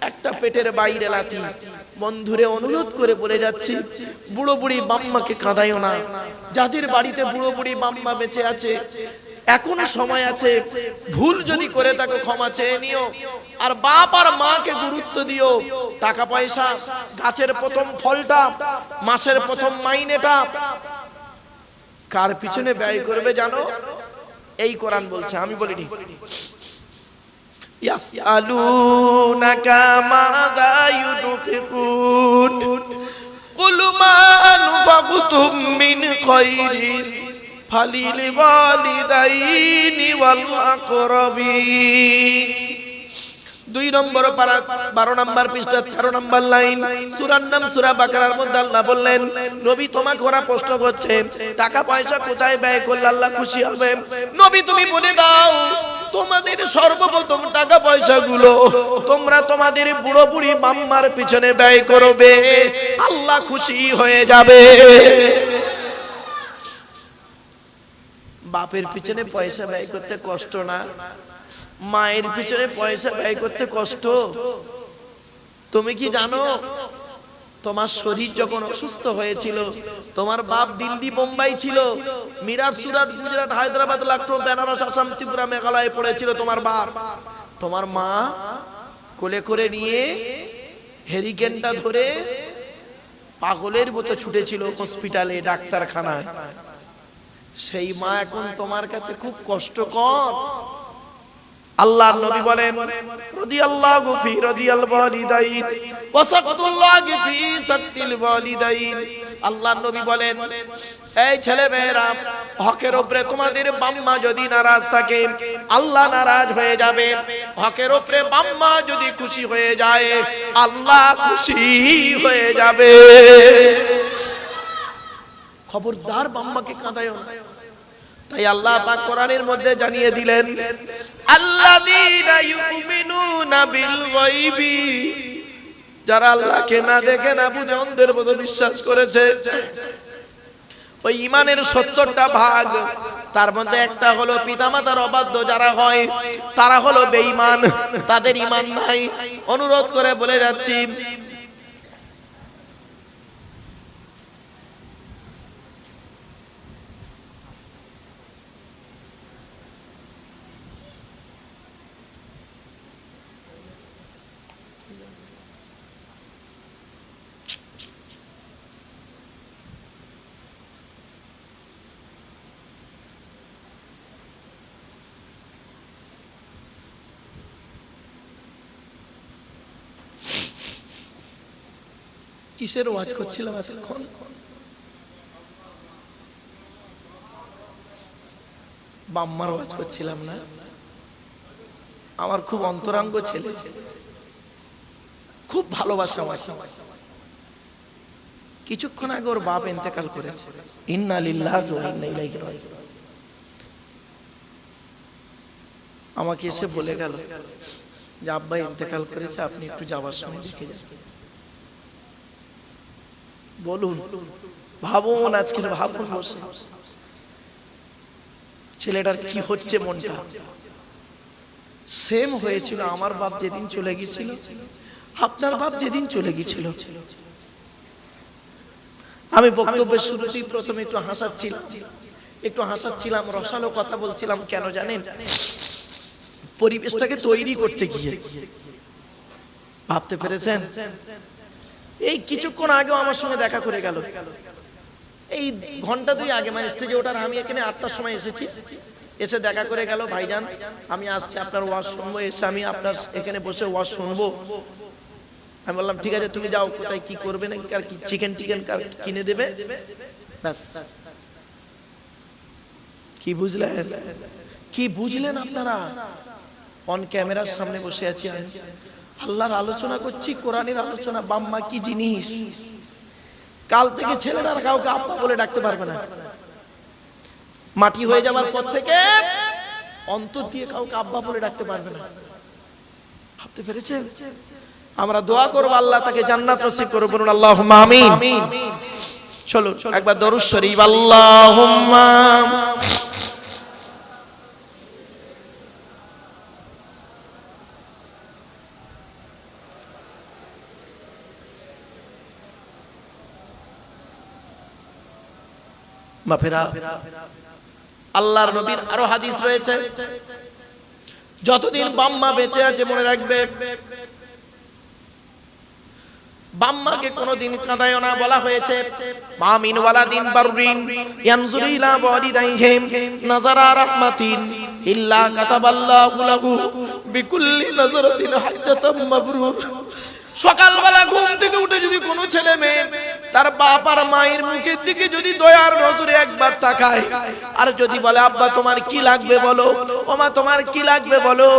একটা পেটের বাইরে লাথি। বন্ধুরে, অনুরোধ করে বলে যাচ্ছি, বুড়ো বুড়ি বাম্মাকে কাঁদাইও না। যাদের বাড়িতে বুড়ো বুড়ি বাম্মা বেঁচে আছে, এখনো সময় আছে, ভুল যদি করে তাকে ক্ষমা চেয়ে নিও। আর বাপ আর মাকে গুরুত্ব দিও। টাকা পয়সা, গাছের প্রথম ফলটা, মাসের প্রথম মাইনেটা কার পিছনে ব্যয় করবে জানো? এই কোরআন বলছে, আমি বলিনি। ইয়াসআলুনাকা মাযা ইউনফিকুন কুল মা আনফাকতুম মিন খায়রিন ফালিল ওয়ালিদাইনি ওয়াল আকরাবিন। 2 নম্বর পারা 12 নম্বর পৃষ্ঠা 13 নম্বর লাইন, সূরার নাম সূরা বাকারার মধ্যে আল্লাহ বললেন, নবী তোমাকে ওরা প্রশ্ন করছে টাকা পয়সা কোথায় ব্যয় করলে আল্লাহ খুশি হবে। নবী তুমি বলে দাও, তোমাদের সর্বপ্রথম টাকা পয়সাগুলো তোমরা তোমাদের বুড়ো বুড়ি বাম্মার পিছনে ব্যয় করবে, আল্লাহ খুশি হয়ে যাবে। বাপের পিছনে পয়সা ব্যয় করতে কষ্ট না? মায়ের পিছনে পয়সা ব্যয় করতে কষ্ট? তুমি কি জানো তোমার শরীর যখন অসুস্থ হয়েছিল, তোমার বাপ দিল্লি বোম্বাই ছিল, মিরাট সুরাট গুজরাট হায়দ্রাবাদ লাখনৌ বেনারস আসাম ত্রিপুরা মেঘালয়ে পড়েছিল তোমার বাপ, তোমার মা কোলে করে নিয়ে হেরিকেনটা ধরে পাগলের মতো ছুটেছিল হসপিটালে ডাক্তারখানায়। সেই মা এখন তোমার কাছে খুব কষ্টকর। আল্লাহর নবী বলেন রাদিয়াল্লাহু ফি রাদিয়াল ওয়ালিদাইন ওয়া সাকতুল্লাহি ফি সাকতিল ওয়ালিদাইন। আল্লাহর নবী বলেন, এই ছেলে মেয়েরা, হকের উপরে তোমাদের বাম্মা যদি নারাজ থাকে আল্লাহ নারাজ হয়ে যাবে, হকের উপরে বাম্মা যদি খুশি হয়ে যায় আল্লাহ খুশি হয়ে যাবে। খবরদার বাম্মাকে কাঁদায়ো না। তাই আল্লাহ পাক কোরআনের মধ্যে জানিয়ে দিলেন, আল্লাযীনা ইউমিনুনা বিল গায়বি, যারা আল্লাহকে না দেখে না বুঝে অন্ধের মতো বিশ্বাস করেছে। ওই ঈমানের ৭০টা ভাগ, তার মধ্যে একটা হলো পিতামাতার অবাধ্য যারা হয় তারা হলো বেঈমান, তাদের ঈমান নাই। অনুরোধ করে বলে যাচ্ছি, কিসের ওয়াজ করছিলাম এতক্ষণ? বাম্মার ওয়াজ করছিলাম না? আমার খুব অন্তরঙ্গ ছেলে, খুব ভালোবাসা আমার। কিছুক্ষণ আগে ওর বাপ ইন্তেকাল করেছে, ইন্না লিল্লাহি ওয়া ইন্না ইলাইহি রাজিউন। আমাকে এসে বলে গেল যে আব্বা ইন্তেকাল করেছে, আপনি একটু যাওয়ার সময় দেখে যান। বলুন, ভাবুন, আজকের ভাবুন বসে ছেলেটার কি হচ্ছে মনটা। সেম হয়েছিল আমার বাপ যেদিন চলে গিয়েছিল, আপনার বাপ যেদিন চলে গিয়েছিল। আমি বক্তব্যের শুরুতেই প্রথমে একটু হাসাচ্ছিলাম, রসালো কথা বলছিলাম। কেন জানেন? পরিবেশটাকে তৈরি করতে গিয়ে। ভাবতে পেরেছেন? এই কিছুক্ষণ আগেও আমার সঙ্গে দেখা করে গেল, এই ঘন্টা দুই আগে, মানে স্টেজে ওঠার আমি এখানে 8টার সময় এসেছি, এসে দেখা করে গেল, ভাইজান আমি আসছি আপনার ওয়াজ শুনবো, এসে আমি আপনার এখানে বসে ওয়াজ শুনবো। আমি বললাম ঠিক আছে, তুমি যাও, কোথায় কি করবে নাকি, কার কি চিকেন কিনে দেবে, ব্যাস। কি বুঝলেন আপনারা? অন ক্যামেরার সামনে বসে আছি আমি, আল্লাহর আলোচনা করছি, কোরআনের আলোচনা। বাম্মা কি জিনিস? কাল থেকে ছেলেরা কাউকে আব্বা বলে ডাকতে পারবে না। মাটি হয়ে যাওয়ার পর থেকে অন্তর দিয়ে কাউকে আব্বা বলে ডাকতে পারবে না। ভাবতে পেরেছেন? আমরা দোয়া করব আল্লাহ তাকে জান্নাত নসিব করুন, বলুন আল্লাহুম্মা আমিন। চলো একবার দরুদ শরীফ, আল্লাহুম্মা মাফেরা। আল্লাহর নবীর আরো হাদিস রয়েছে, যতদিন বাম্মা বেঁচে আছে মনে রাখবে, বাম্মাকে কোনোদিন কাঁদায় না। বলা হয়েছে মা মিন ওয়ালাদিন বাররিন ইয়ানজুরু ইলা ওয়ালিদাইহি নাযারা রাহমাতিন ইল্লা কাতাবাল্লাহু লাহু বিকুল্লি নাযরাতিন হাজ্জাতাম মাবরুর। সকালবেলা ঘুম থেকে উঠে যদি কোনো ছেলে মেয়ে তার বাপ আর মায়ের মুখের দিকে যদি দয়ার নজরে একবার তাকায়, আর যদি বলে আব্বা তোমার কি লাগবে বলো, ও মা তোমার কি লাগবে বলো,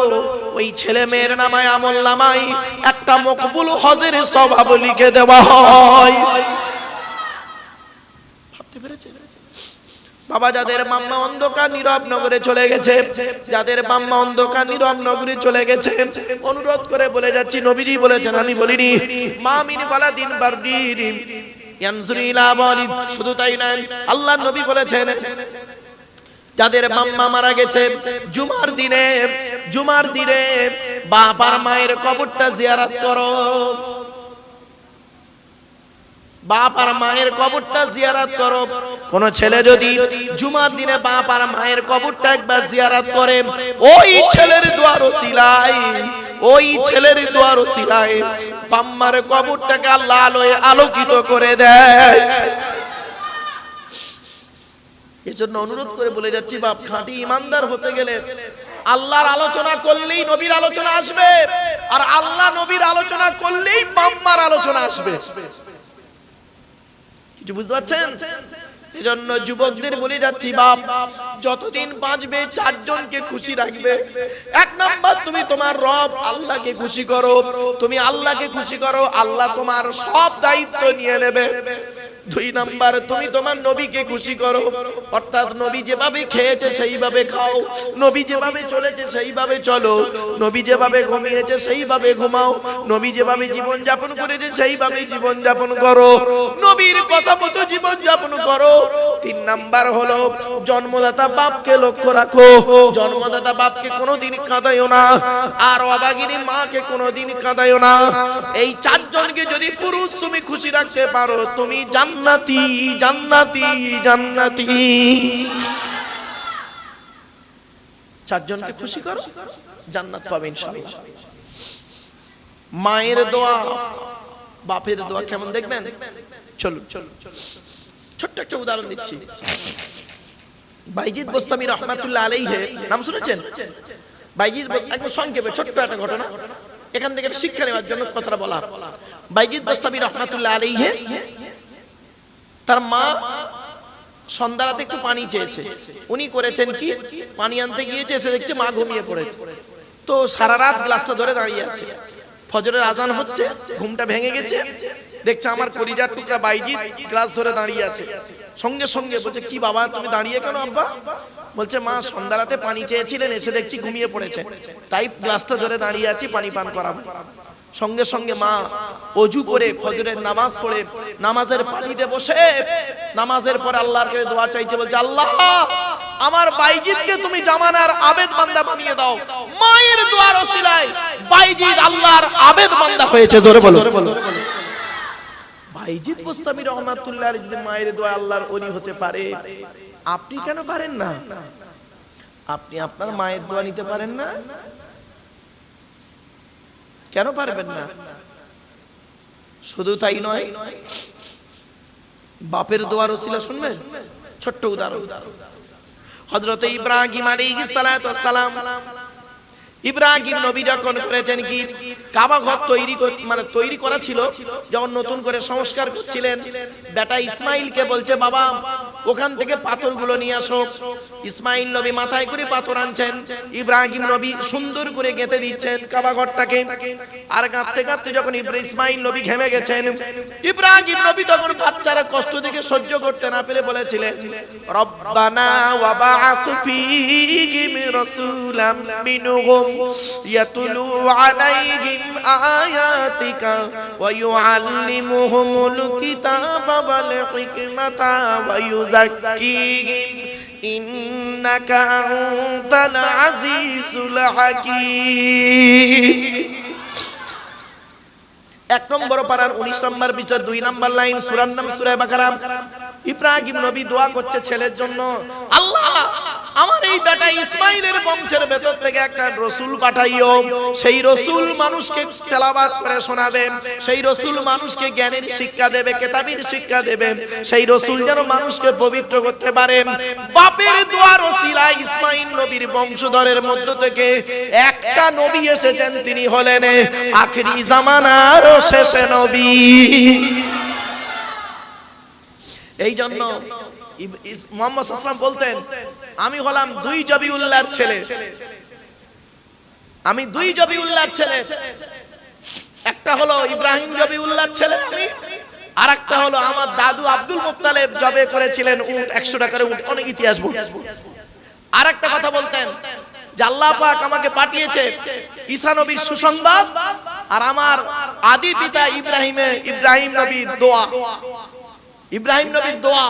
ওই ছেলে মেয়ের নামায় আমল নামায় একটা মকবুল হজের সওয়াব লিখে দেওয়া হয়। ভাবতে পেরেছেন? বাবা, যাদের মাম্মা অন্ধকার নীরব নগরে চলে গেছে, যাদের মাম্মা অন্ধকার নীরব নগরে চলে গেছে, অনুরোধ করে বলে যাচ্ছি, নবীজি বলেছেন, আমি বলিনি, মা মিন ওয়ালাদিন বাররিন ইয়ানজুরু ইলা ওয়ালিদ। শুধু তাই নয়, আল্লাহর নবী বলেছেন, যাদের মাম্মা মারা গেছে জুমার দিনে বাপ আর মায়ের কবরটা জিয়ারত করো। বাপ আর মায়ের কবরটা জিয়ারত করো। কোন ছেলে যদি জুমার দিনে বাপ আর মায়ের কবরটা একবার জিয়ারত করে, ওই ছেলের দোয়ার ওসিলায়, ওই ছেলের দোয়ার ওসিলায় বাম্মার কবরটাকে আল্লাহ আলোয় আলোকিত করে দেয়। এজন্য অনুরোধ করে বলে যাচ্ছি, বাপ খাঁটি ইমানদার হতে গেলে আল্লাহর আলোচনা করলেই নবীর আলোচনা আসবে, আর আল্লাহ নবীর আলোচনা করলেই বাম্মার আলোচনা আসবে। কিছু বুঝতে পারছেন? এজন্য যুবকদের বলে যাচ্ছি, বাপ যতদিন বাঁচবে চারজনকে খুশি রাখবে। এক নাম্বার, তুমি তোমার রব আল্লাহকে খুশি করো, তুমি আল্লাহকে খুশি করো, আল্লাহ তোমার সব দায়িত্ব নিয়ে নেবে। দুই নাম্বার, তুমি তোমার নবীকে খুশি করো, অর্থাৎ নবী যেভাবে খেয়েছে সেইভাবে খাও, নবী যেভাবে চলেছে সেইভাবে চলো, নবী যেভাবে ঘুমিয়েছে সেইভাবে ঘুমাও, নবী যেভাবে জীবন যাপন করেছে সেইভাবে জীবন যাপন করো, নবীর কথা মতো জীবন যাপন করো। তিন নাম্বার হলো জন্মদাতা বাপকে লক্ষ্য রাখো, জন্মদাতা বাপকে কোনোদিন কাঁদাইও না, আর অভাগিনী মাকে কোনোদিন কাঁদাইও না। এই চারজনকে যদি পুরুষ তুমি খুশি রাখতে পারো, তুমি জান্নাতি জান্নাতি জান্নাতি। চারজনকে খুশি করো, জান্নাত পাবে ইনশাআল্লাহ। মায়ের দোয়া, বাপের দোয়া কেমন দেখবেন? চলুন ছোট্ট একটা উদাহরণ দিচ্ছি। বাইজিদ বোস্তামি রহমাতুল্লাহ আলাইহি নাম শুনেছেন? বাইজিদ, একদম সংক্ষেপে ছোট্ট একটা ঘটনা, এখান থেকে শিক্ষা নেওয়ার জন্য কথাটা বলা। বাইজিদ বোস্তামি রহমাতুল্লাহ আলাইহি, তার মা সন্ধ্যারাতে একটু পানি চেয়েছে। উনি করেছেন কি, পানি আনতে গিয়েছে, এসে দেখছে মা ঘুমিয়ে পড়েছে। তো সারা রাত গ্লাসটা ধরে দাঁড়িয়ে আছে। ফজরের আজান হচ্ছে, ঘুমটা ভেঙে গেছে, দেখছে আমার কলিজার টুকরা বাইজিদ গ্লাস ধরে দাঁড়িয়ে আছে। সঙ্গে সঙ্গে বলছে, কি বাবা তুমি দাঁড়িয়ে কেন আব্বা? বলছে, মা সন্ধ্যারাতে পানি চেয়েছিলেন, এসে দেখছি ঘুমিয়ে পড়েছে, তাই গ্লাসটা ধরে দাঁড়িয়ে আছি, পানি পান করাবো। সঙ্গে সঙ্গে মা ওযু করে ফজরের নামাজ পড়ে নামাজের পানিতে বসে নামাজের পরে আল্লাহর কাছে দোয়া চাইছে। বলছে, আল্লাহ আমার বাইজিদকে তুমি জামানার আবেদ বান্দা বানিয়ে দাও। মায়ের দোয়ার ওসিলায় বাইজিদ আল্লাহর আবেদ বান্দা হয়েছে। জোরে বলো। বাইজিদ বোস্তামি রহমাতুল্লাহ আলাইহি যদি মায়ের দোয়া আল্লাহর ওলি হতে পারে, আপনি কেন পারেন না? আপনি আপনার মায়ের দোয়া নিতে পারেন না? কেন পারবেন না? শুধু তাই নয়, বাপের দোয়ার ওসিলা শুনবেন। ছোট্ট উদাহরণ, হযরত ইব্রাহিম আলাইহিস সালাতু ওয়াস সালাম, ইব্রাহিম নবী যখন করেছেন কি, কাবা ঘর তৈরি করা ছিল, যখন নতুন করে সংস্কার করছিলেন, বেটা ইসমাইলকে বলছে, বাবা ওখান থেকে পাথরগুলো নিয়ে আসো। ইসমাইল নবী মাথায় করে পাথর আনছেন, ইব্রাহিম নবী সুন্দর করে গেঁথে দিচ্ছেন কাবা ঘরটাকে। আর গাঁথতে গাঁথতে যখন ইসমাইল নবী ঘেমে গেছেন, ইব্রাহিম নবী তখন বাচ্চারা কষ্ট দেখে সহ্য করতে না পেরে বলেছিলেন, রব্বানা ওয়া বা'আথ ফীহিম রাসূলাম মিনহুম ইয়াতলু আলাইহিম আয়াতিকা ওয়া ইউআল্লিমুহুমুল কিতাবা ওয়াল হিকমাতা ওয়া ইউযাক্কিহিম ইন্নাকা আনতাল আজিজুল হাকীম। 1 নম্বর পারার 19 নম্বর পৃষ্ঠা 2 নম্বর লাইন, সূরার নাম সূরা বাকারা। ইব্রাহিম নবী দোয়া করছে ছেলের জন্য, আল্লাহ আমার এই বেটা ইসমাইলের বংশের ভেতর থেকে একটা রাসূল পাঠাইও, সেই রাসূল মানুষকে তেলাওয়াত করে শোনাবে, সেই রাসূল মানুষকে জ্ঞানের শিক্ষা দেবে, কিতাবের শিক্ষা দেবে, সেই রাসূল যেন মানুষকে পবিত্র করতে পারে। বাপের দোয়ার ওসিলায় ইসমাইল নবীর বংশধরের মধ্য থেকে একটা নবী এসেছেন, তিনি হলেন আখিরি জামানার শেষ নবী। এই জন্য মুহাম্মদ সাল্লাল্লাহু আলাইহি ওয়াসাল্লাম বলতেন, আমি হলাম 2 জবিউল্লাহর ছেলে, আমি 2 জবিউল্লাহর ছেলে। একটা হলো ইব্রাহিম জবিউল্লাহর ছেলে আমি, আর একটা হলো আমার দাদু আব্দুল মুত্তালিব জবে করেছিলেন উট, 100 টাকার উট, অনেক ইতিহাস বই। আর একটা কথা বলতেন যে আল্লাহ পাক আমাকে পাঠিয়েছে ঈসা নবীর সুসংবাদ, আর আমার আদি পিতা ইব্রাহিম নবীর দোয়া, ইব্রাহিম নবীর দোয়া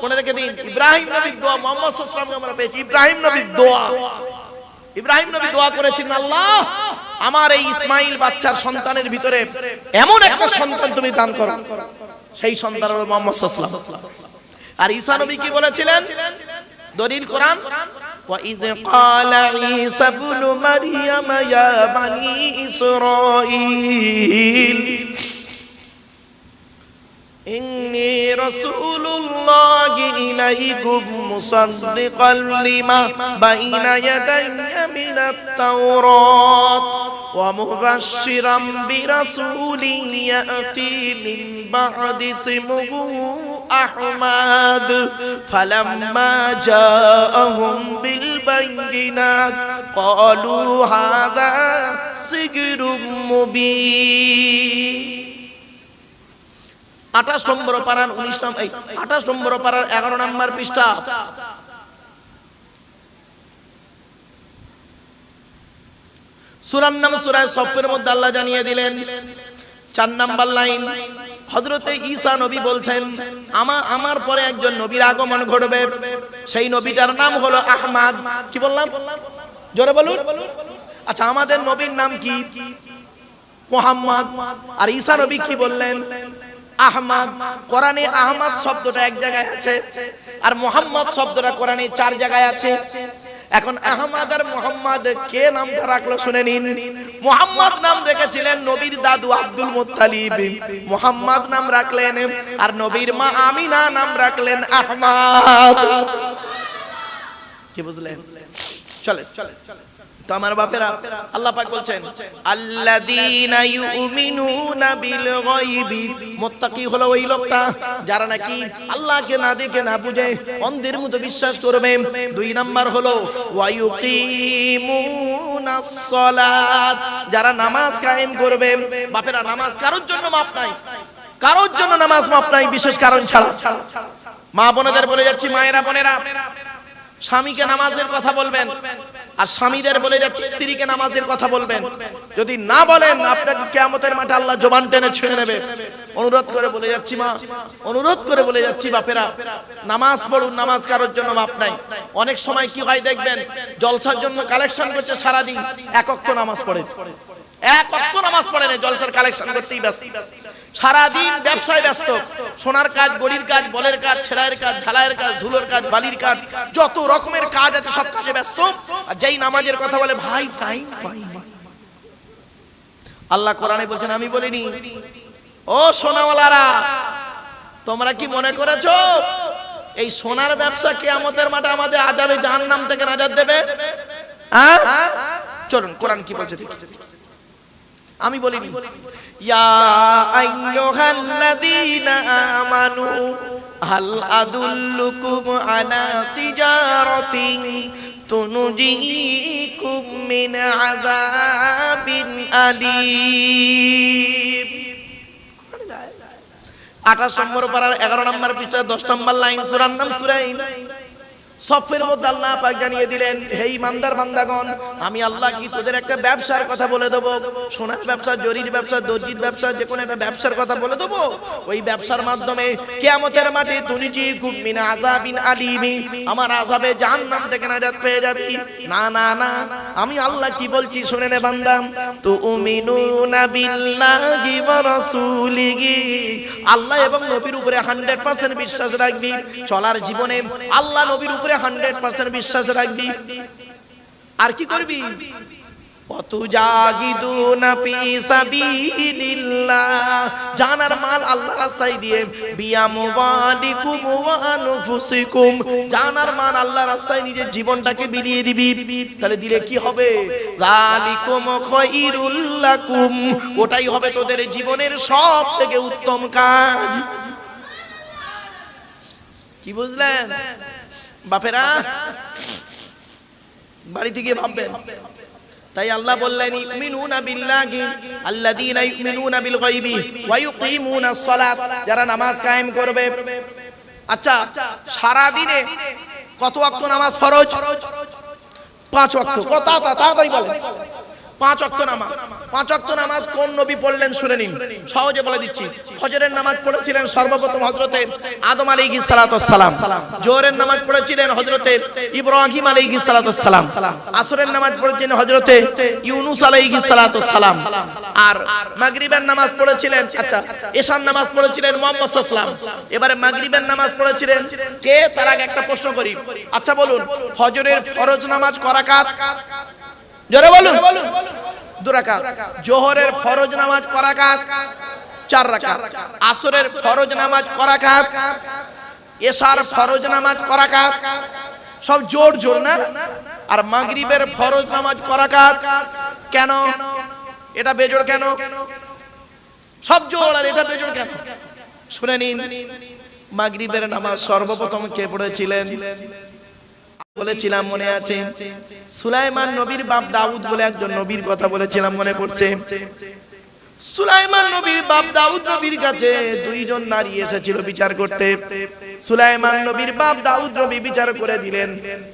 মনে রেখে দিন। ইব্রাহিম নবীর দোয়া মুহাম্মদ সাল্লাল্লাহু আলাইহি ওয়াসাল্লাম আমরা পেয়েছি। ইব্রাহিম নবীর দোয়া, ইব্রাহিম নবী দোয়া করেছেন, আল্লাহ আমার এই ইসমাইল বাচ্চার সন্তানের ভিতরে এমন একটা সন্তান তুমি দান করো, সেই সন্তান হলো মুহাম্মদ সাল্লাল্লাহু আলাইহি ওয়াসাল্লাম। আর ঈসা নবী কি বলেছিলেন? দলিল কোরআন, وَإِذْ قَالَ عِيسَى ابْنُ مَرْيَمَ يَا بَنِي إِسْرَائِيلَ إِنِّي رَسُولُ اللَّهِ إِلَيْكُمْ مُصَدِّقًا لِمَا بَيْنَ يَدَيَّ مِنَ التَّوْرَاةِ وَمُبَشِّرًا بِرَسُولٍ يَأْتِي مِن بَعْدِ اسْمُهُ أحمد فلما جاءهم بالبينات قالوا هذا سحر مبين 28 নম্বর পারার 19 নম্বর 28 নম্বর পারার 11 নম্বর পৃষ্ঠা। সূরার নাম সূরা সফের মধ্যে আল্লাহ জানিয়ে দিলেন 4 নম্বর লাইন, হযরতে ঈসা নবী বলছেন আমার পরে একজন নবীর আগমন ঘটবে, সেই নবীটার নাম হলো আহমদ। কি বললাম? জোরে বলুন। আচ্ছা, আমাদের নবীর নাম কি? মুহাম্মদ। আর ঈসা নবী কি বললেন? আহমদ। কোরআনে আহমদ শব্দটা এক জায়গায় আছে, আর মুহাম্মদ শব্দটা কোরআনে 4 জায়গায় আছে। এখন আহমদ আর মুহাম্মদ কে নামটা রাখলো শুনে নিন। মুহাম্মদ নাম রেখেছিলেন নবীর দাদু আব্দুল মুত্তালিব, মুহাম্মদ নাম রাখলেন, আর নবীর মা আমিনা নাম রাখলেন আহমদ। কি বুঝলেন? চলে তো আমার বাপেরা, আল্লাহ পাক বলছেন আল্লাযীনা ইউমিনুনা বিল গায়বি, মুত্তাকি হলো ওই লোকটা যারা নাকি আল্লাহকে না দেখে না বুঝে অন্ধের মতো বিশ্বাস করবে। 2 নাম্বার হলো ওয়া ইউকিমুনাস সালাত, যারা নামাজ কায়েম করবে। বাপেরা, নামাজ কারোর জন্য মাপ নাই, কারোর জন্য নামাজ মাপ নাই বিশেষ কারণ ছাড়া। মা বোনেদের বলে যাচ্ছি, মায়েরা বোনেরা, স্বামীকে নামাজের কথা বলবেন, আর স্বামীদের বলে যাচ্ছি স্ত্রীকে নামাজের কথা বলবেন। যদি না বলেন আপনাকে কিয়ামতের মাঠে আল্লাহ জবান টেনে ছেড়ে নেবে। অনুরোধ করে বলে যাচ্ছি মা, অনুরোধ করে বলে যাচ্ছি বাপেরা, নামাজ পড়ুন, নামাজ কারোর জন্য মাপ নাই। অনেক সময় কি হয় দেখবেন, জলসার জন্য কালেকশন করছে সারাদিন, 1 ওয়াক্ত নামাজ পড়ে, 1 ওয়াক্ত নামাজ পড়ে না, জলসার কালেকশন করতেই ব্যস্ত, সারাদিন ব্যবসায় ব্যস্ত। সোনার কাজ, গড়ির কাজ, বলের কাজ, ছেড়াইয়ের কাজ, ঝালাইয়ের কাজ, ধুলোর কাজ, বালির কাজ, যত রকমের কাজ আছে সব কাজে ব্যস্ত। আর যেই নামাজের কথা বলে ভাই টাইম পাই না। আল্লাহ কোরআনে বলছেন, আমি বলিনি? ও সোনাওয়ালারা, তোমরা কি মনে করেছো এই সোনার ব্যবসা কিয়ামতের মাঠে আমাদের আযাবে জাহান্নাম থেকে নাজাত দেবে? চলুন কোরআন কি বলছে দেখি। আমি বলিনি, ইয়া আইয়ুহাল্লাযীনা আমানু হাল আদুল্লুকুম আলা তিজারাতিন তুনজিকুম মিন আযাবিন আলীম। 28 নম্বর পারার 11 নম্বর পৃষ্ঠা 10 নম্বর লাইন, সূরার নাম সূরা সফের মধ্যে আল্লাহ পাক জানিয়ে দিলেন, হে ইমানদার বান্দাগণ, আমি আল্লাহ কি তোদের একটা ব্যবসার কথা বলে দেব। সোনার ব্যবসা, জরির ব্যবসা, দর্জির ব্যবসা, যে কোনো একটা ব্যবসার কথা বলে দেব। ওই ব্যবসার মাধ্যমে কিয়ামতের মাঠে তুনজিকুম মিন আযাবিন আলীম, আমার আযাবে জাহান্নাম থেকে নাজাত পেয়ে যাবি। না না না, আমি আল্লাহ কি বলছি শুনে নে বান্দা। তুমিনুনা বিল্লাহি ওয়া রাসূলিহি, আল্লাহ এবং নবীর উপরে 100% বিশ্বাস রাখবি। চলার জীবনে আল্লাহ নবীর উপরে 100% বিশ্বাস রাখবি। আর কি করবি? ওয়াতুজাহিদুনা ফি সাবিলিল্লাহ, জানার মাল আল্লাহর রাস্তায় দিয়ে, বিয়ামওয়ালিকুম ওয়া আনফুসিকুম, জানার মাল আল্লাহর রাস্তায় নিজের জীবনটাকে বিলিয়ে দিবি। তাহলে দিলে কি হবে? যালিকুম খায়রুল লাকুম, ওটাই হবে তোদের জীবনের সবথেকে উত্তম কাজ। কি বুঝলেন বাপেরা? বাড়ি থেকে ভাববেন। তাই আল্লাহ বললেন, ইউমিনুনা বিল্লাহি আল্লাযীনা ইউমিনুনা বিল গায়বি ওয়া ইউকিমুনাস সালাত, যারা নামাজ কায়েম করবে। আচ্ছা, সারা দিনে কত ওয়াক্ত নামাজ ফরজ? 5 ওয়াক্ত। তাড়াতাড়ি বলেন, 5 ওয়াক্ত নামাজ। 5 ওয়াক্ত নামাজ কোন নবী পড়লেন শুনে নিন, সহজে বলে দিচ্ছি। ফজরের নামাজ পড়েছিলেন সর্বপ্রথম হযরতে আদম আলাইহিস সালাতু ওয়াস সালাম। জোহরের নামাজ পড়েছিলেন হযরতে ইব্রাহিম আলাইহিস সালাতু ওয়াস সালাম। আসরের নামাজ পড়েছিলেন হযরতে ইউনূস আলাইহিস সালাতু ওয়াস সালাম। আর মাগরিবের নামাজ পড়েছিলেন, আচ্ছা এশার নামাজ পড়েছিলেন মুহাম্মদ সাল্লাল্লাহু আলাইহি ওয়াসাল্লাম। এবারে মাগরিবের নামাজ পড়েছিলেন কে? তার আগে একটা প্রশ্ন করি, আচ্ছা বলুন ফজরের ফরজ নামাজ ক রাকাত? জোরে বলুন। 2 রাকাত। জোহরের ফরজ নামাজ ক রাকাত? 4 রাকাত। আসরের ফরজ নামাজ ক রাকাত? এশার ফরজ নামাজ ক রাকাত? সব জোর জোর না? আর মাগরিবের ফরজ নামাজ ক রাকাত? কেন এটা বেজোড় কেন? সব জোর আর এটা বেজোড় কেন? শুনে নিন, মাগরিবের নামাজ সর্বপ্রথম কে পড়েছিলেন? বলেছিলাম মনে আছে, সুলাইমান নবীর বাপ দাউদ বলে একজন নবীর কথা বলেছিলাম, মনে পড়ছে? সুলাইমান নবীর বাপ দাউদ নবীর কাছে 2 জন নারী এসেছিল বিচার করতে। সুলাইমান নবীর বাপ দাউদ নবী বিচার করে দিলেন।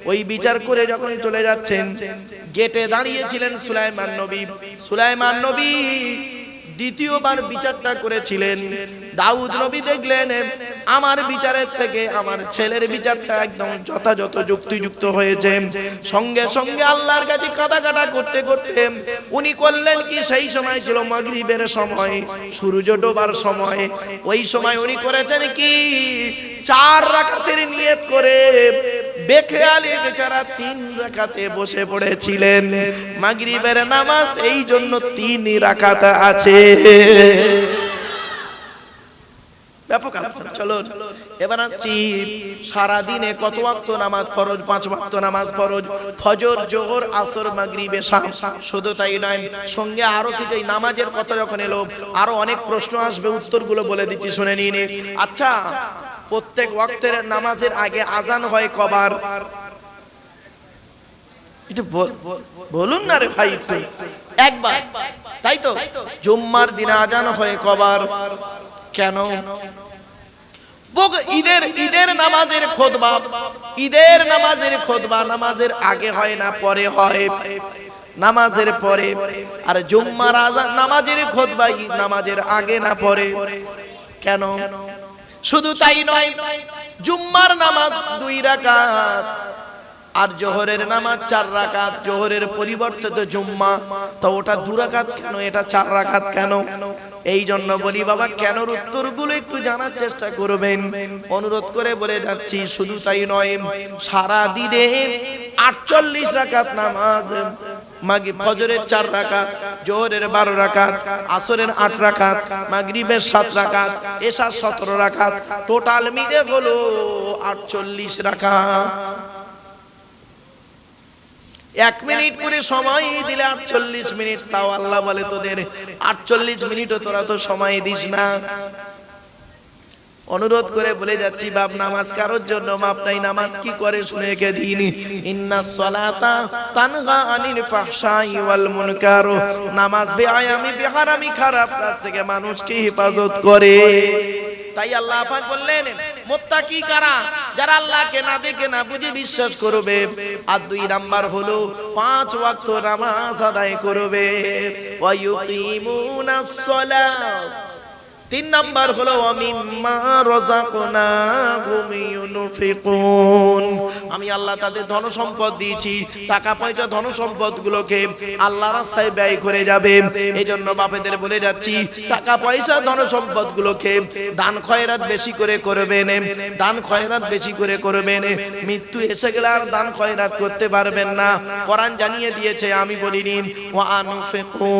ওই বিচার করে যখন চলে যাচ্ছেন, গেটে দাঁড়িয়েছিলেন সুলাইমান নবী। সুলাইমান নবী দ্বিতীয়বার বিচারটা করেছিলেন। দাউদ নবী দেখলেন আমার বিচারের থেকে আমার ছেলের বিচারটা একদম যথাযথ যুক্তিযুক্ত হয়েছে। সঙ্গে সঙ্গে আল্লাহর কাছে কাঁদাকাটা করতে করতে উনি করলেন কি, সেই সময় ছিল মাগরিবের সময়, সূর্য ডোবার সময়। ওই সময় উনি করেছেন কি, 4 রাকাতের নিয়ত করে বেখেয়ালি বেচারা 3 রাকাতে বসে পড়েছিলেন। মাগরিবের নামাজ এই জন্য 3 রাকাত আছে। ব্যাপক আলোচনা। চলো এবার আসছি সারা দিনে কত ওয়াক্ত নামাজ ফরজ? 5 ওয়াক্ত নামাজ ফরজ, ফজর, জোহর, আসর, মাগরিব, এশা। শুধু তাই নয়, সঙ্গে আরো কিছু নামাজের কথা যখন এলো আরো অনেক প্রশ্ন আসবে, উত্তরগুলো বলে দিচ্ছি, শুনে নিন। আচ্ছা, প্রত্যেক ওয়াক্তের নামাজের আগে আজান হয় কবার? এটা বলুন না রে ভাই, একটু একবার, তাই তো? জুম্মার দিনে আজান হয় কবার? কেন? ঈদের নামাজের খুতবা, ঈদের নামাজের খুতবা নামাজের আগে হয় না পরে হয়? নামাজের পরে। আর জুম্মার আজান নামাজের খুতবা ঈদ নামাজের আগে না পরে? কেন? শুধু তাই নয়, জুম্মার নামাজ 2 রাকাত আর জোহরের নামাজ 4 রাকাত। জোহরের পরিবর্তে তো জুম্মা, তো ওটা 2 রাকাত কেন, এটা 4 রাকাত কেন? এই জন্য বলি বাবা, কেনর উত্তরগুলো একটু জানার চেষ্টা করবেন, অনুরোধ করে বলে যাচ্ছি। শুধু তাই নয়, সারা দিনে 48 রাকাত নামাজ। ফজরের 4 রাকাত, জোহরের 12 রাকাত, আসরের 8 রাকাত, মাগরিবের 7 রাকাত, এশার 17 রাকাত, টোটাল মিলে হলো 48 রাকাত। 1 মিনিট করে সময় দিলে 48 মিনিট। তাও আল্লাহ বলে তোদের 48 মিনিটও তোরা তো সময় দিস না। অনুরোধ করে বলে যাচ্ছি, বাপ নামাজ কারোর জন্য মাপ নাই। নামাজ কি করে শুনে কে দিন, ইন্নাস সালাতা তানহা আনিল ফাহশাই ওয়াল মুনকার। নামাজ বেআয়ামি বেহারামি খারাপ কাজ থেকে মানুষকে হেফাজত করে। তাই আল্লাহ পাক বললেন, মুত্তাকি কারা? যারা আল্লাহকে না দেখে না বুঝে বিশ্বাস করবে। আর 2 নাম্বার হলো 5 ওয়াক্ত নামাজ আদায় করবে। ওয়া ইউকিমুনাস সালাত। 3 নাম্বার হলো মিম্মা রাযাকনাহুম ইউনফিকুন। আমি আল্লাহ তাদের ধন সম্পদ দিয়েছি, টাকা পয়সা ধন সম্পদ গুলোকে আল্লাহ রাস্তায় ব্যয় করে যাবে। এজন্য বাপেদের বলে যাচ্ছি, টাকা পয়সা ধন সম্পদ গুলোকে দান খয়রাত বেশি করে করবেন, দান খয়রাত বেশি করে করবেন। মৃত্যু এসে গেলে আর দান খয়রাত করতে পারবেন না। কোরআন জানিয়ে দিয়েছে, আমি বলিনি, ওয়া আনফিকু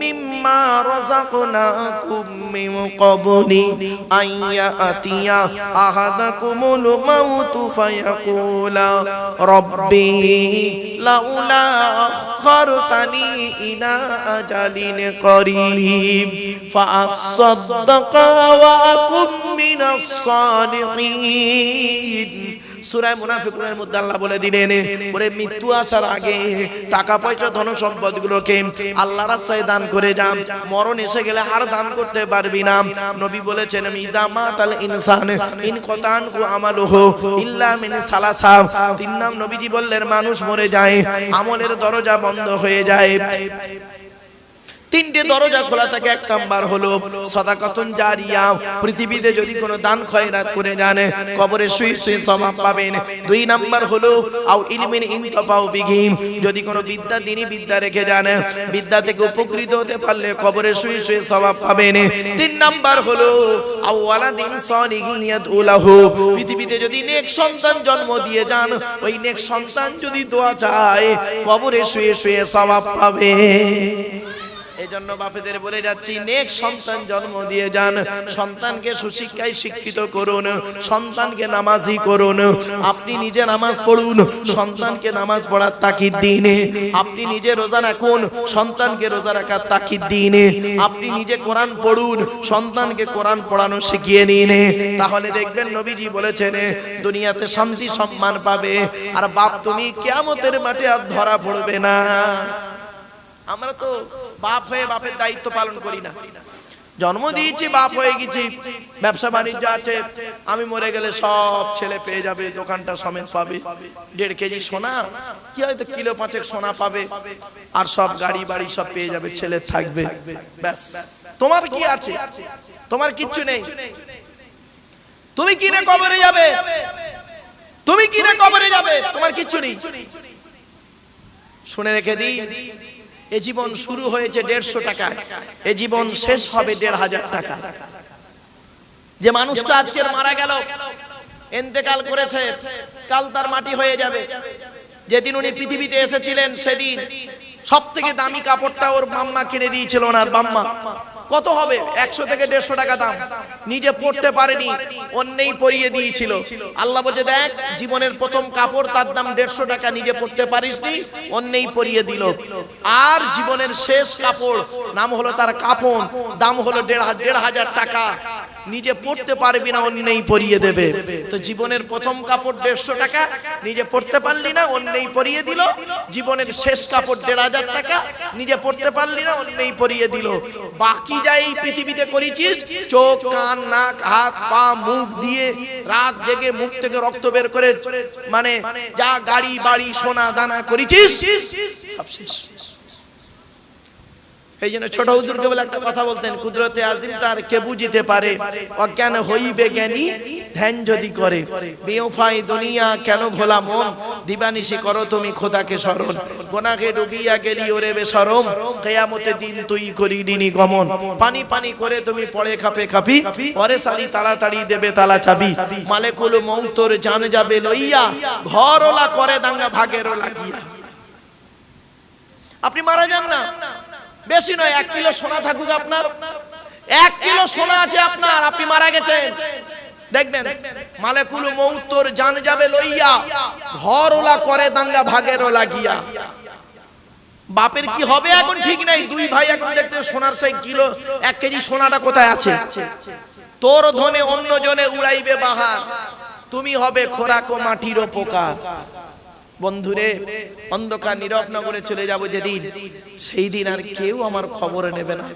মিম্মা রাযাকনাকুম মিন ক্বাবলি আইয়াতিয়া আহাদাকুমুল মাউতু ফায়াকুলা রাব্বি লাউলা আখখারতানি ইলা আজালিন করিব ফাআসাদদাকা ওয়া আকুম মিনাস সালিহিন সূরা মুনাফিকুনের মধ্যে আল্লাহ বলে দিলেন, ওরে মৃত্যু আসার আগে টাকা পয়সা ধন সম্পদগুলোকে আল্লাহর রাস্তায় দান করে যা, মরণ এসে গেলে আর দান করতে পারবি না। নবী বলেছেন ইযা মাতাল ইনসান ইন কতান কু আমালুহু ইল্লা মিন সালাসা। তিন নাম নবীজি বললেন মানুষ মরে যায়, আমলের দরজা বন্ধ হয়ে যায়। তিনটে দরজা খোলা থাকে। এক নাম্বার হলো সাদাকাতুন জারিয়া, পৃথিবীতে যদি কোনো দান খয়রাত করে যান কবরে শুয়ে শুয়ে সওয়াব পাবেন। দুই নাম্বার হলো আও ইলমিন ইনতাফাউ বিহি, যদি কোনো বিদ্যা দ্বীনি বিদ্যা রেখে যান, বিদ্যা থেকে উপকৃত হতে পারলে কবরে শুয়ে শুয়ে সওয়াব পাবেন। তিন নাম্বার হলো আও ওয়ালাদিন সালিহিন ইয়াদউ লাহু, পৃথিবীতে যদি নেক সন্তান জন্ম দিয়ে যান, ওই নেক সন্তান যদি দোয়া চায় কবরে শুয়ে শুয়ে সওয়াব পাবে। এই জন্য বাপেদের বলে যাচ্ছি, নেক সন্তান জন্ম দিয়ে যান, সন্তানকে সুশিক্ষায় শিক্ষিত করুন, সন্তানকে নামাজি করুন। আপনি নিজে নামাজ পড়ুন, সন্তানকে নামাজ পড়ার তাকিদ দিন। আপনি নিজে রোজা রাখুন, সন্তানকে রোজা রাখার তাকিদ দিন। আপনি নিজে কোরআন পড়ুন, সন্তানকে কোরআন পড়ানো শিখিয়ে নিন। তাহলে দেখবেন নবীজি বলেছেন দুনিয়াতে শান্তি সম্মান পাবে, আর বাপ তুমি কিয়ামতের মাঠে আর ধরা পড়বে না। আমরা তো বাপ হয়ে বাপের দায়িত্ব পালন করি না। জন্ম দিয়েছি, বাপ হয়ে গেছি, ব্যবসা বাণিজ্য আছে, আমি মরে গেলে সব ছেলে পেয়ে যাবে, দোকানটা সমেত পাবে, 1.5 কেজি সোনা কি হয়তো কিলো 5 সোনা পাবে, আর সব গাড়ি বাড়ি সব পেয়ে যাবে, ছেলে থাকবে, ব্যাস। তোমার কি আছে? তোমার কিচ্ছু নেই। তুমি কিনে কবরে যাবে, তুমি কিনে কবরে যাবে, তোমার কিচ্ছু নেই। শুনে রেখে দিই, এ জীবন শুরু হয়েছে 150 টাকা, এ জীবন শেষ হবে 1500 টাকা। যে মানুষটা আজকে মারা গেল, ইন্তেকাল করেছে, কাল তার মাটি হয়ে যাবে। যেদিন উনি পৃথিবীতে এসেছিলেন সেদিন সবথেকে দামি কাপড়টা ওর বাম্মা কিনে দিয়েছিল, ওনার বাম্মা। কত হবে? 100 থেকে 150 টাকা দাম। নিজে পড়তে পারেনি, অন্যই পরিয়ে দিয়েছিল। আল্লাহ বলে দেখ, জীবনের প্রথম কাপড় তার দাম 150 টাকা, নিজে পড়তে পারিসনি, অন্যই পরিয়ে দিল। আর জীবনের শেষ কাপড় নাম হলো তার কাফন, দাম হলো 1500 টাকা, নিজে পড়তে পারবি না, অন্যই পরিয়ে দেবে। তো জীবনের প্রথম কাপড় 150 টাকা, নিজে পড়তে পারলি না, অন্যই পরিয়ে দিল। জীবনের শেষ কাপড় 1500 টাকা, নিজে পড়তে পারলি না, অন্যই পরিয়ে দিল। বাকি যা এই পৃথিবীতে করেছিস, চোখ কান নাক হাত পা মুখ দিয়ে রাত জেগে মুখ থেকে রক্ত বের করে, মানে যা গাড়ি বাড়ি সোনা দানা করেছিস সব শেষ। এই জন্য ছোট হুজুরকে বলে একটা কথা বলতেন, কুদরতে আজিম তার কে বুঝিতে পারে, অজ্ঞান হইবে জ্ঞানী ধ্যান যদি করে। বেওফাই দুনিয়া কেন ভোলা মন, দিবানিশি করো তুমি খোদাকে স্মরণ। গুনাহে ডুবিয়া গেলি ওরে বেশরম, কিয়ামতের দিন তুই করিনি গমন। পানি পানি করে তুমি পড়ে খাপে খাপি, পরে সারি তাড়াতাড়ি দেবে তালা চাবি। মালেকুল মউত তোর জান যাবে লইয়া, ঘরওয়ালা করে দাঙ্গা ভাগেরও লাগিয়া। আপনি মারা যান না, বেশি নয়, 1 কিলো সোনা থাকুক আপনার, 1 কিলো সোনা আছে আপনার, আপনি মারা গেছেন, দেখবেন মালেকুল মউত তোর জান যাবে লইয়া, ঘরওয়ালা করে দাঙ্গা ভাগেরও লাগিয়া। বাপের কি হবে এখন ঠিক নাই, 2 ভাই এখন দেখতে সোনার সেই কিলো 1 কেজি সোনাটা কোথায় আছে। তোর ধনে অন্য জনে উড়াইবে বাহার, তুমি হবে খোরাক ও মাটির পোকা। বন্ধুরে, অন্ধকার নীরব নগরে চলে যাব যেদিন, সেই দিন আর কেউ আমার খবর নেবে না,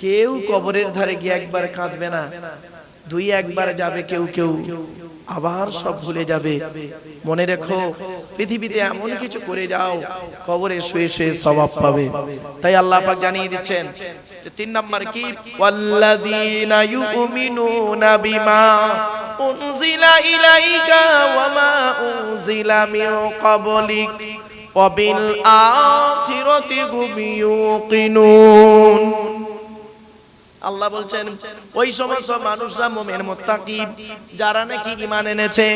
কেউ কবরের ধারে গিয়ে একবার কাঁদবে না, 2-1 যাবে কেউ কেউ, আবার সব ভুলে যাবে। মনে রেখো, পৃথিবীতে এমন কিছু করে যাও, কবরে শুয়ে শুয়ে সওয়াব পাবে। তাই আল্লাহ পাক জানিয়ে দিচ্ছেন 3 নাম্বার কি, ওয়াল্লাযীনা ইউমিনুনা বিমা উনজিলা ইলাইকা ওয়া মা উনজিলা মিন ক্বাবলিক ওয়া বিল আখিরাতি হুম ইউকিনুন। আল্লাহ বলছেন ওই সমস্ত মানুষরা মুমিন মুত্তাকি, যারা নাকি ঈমান এনেছে,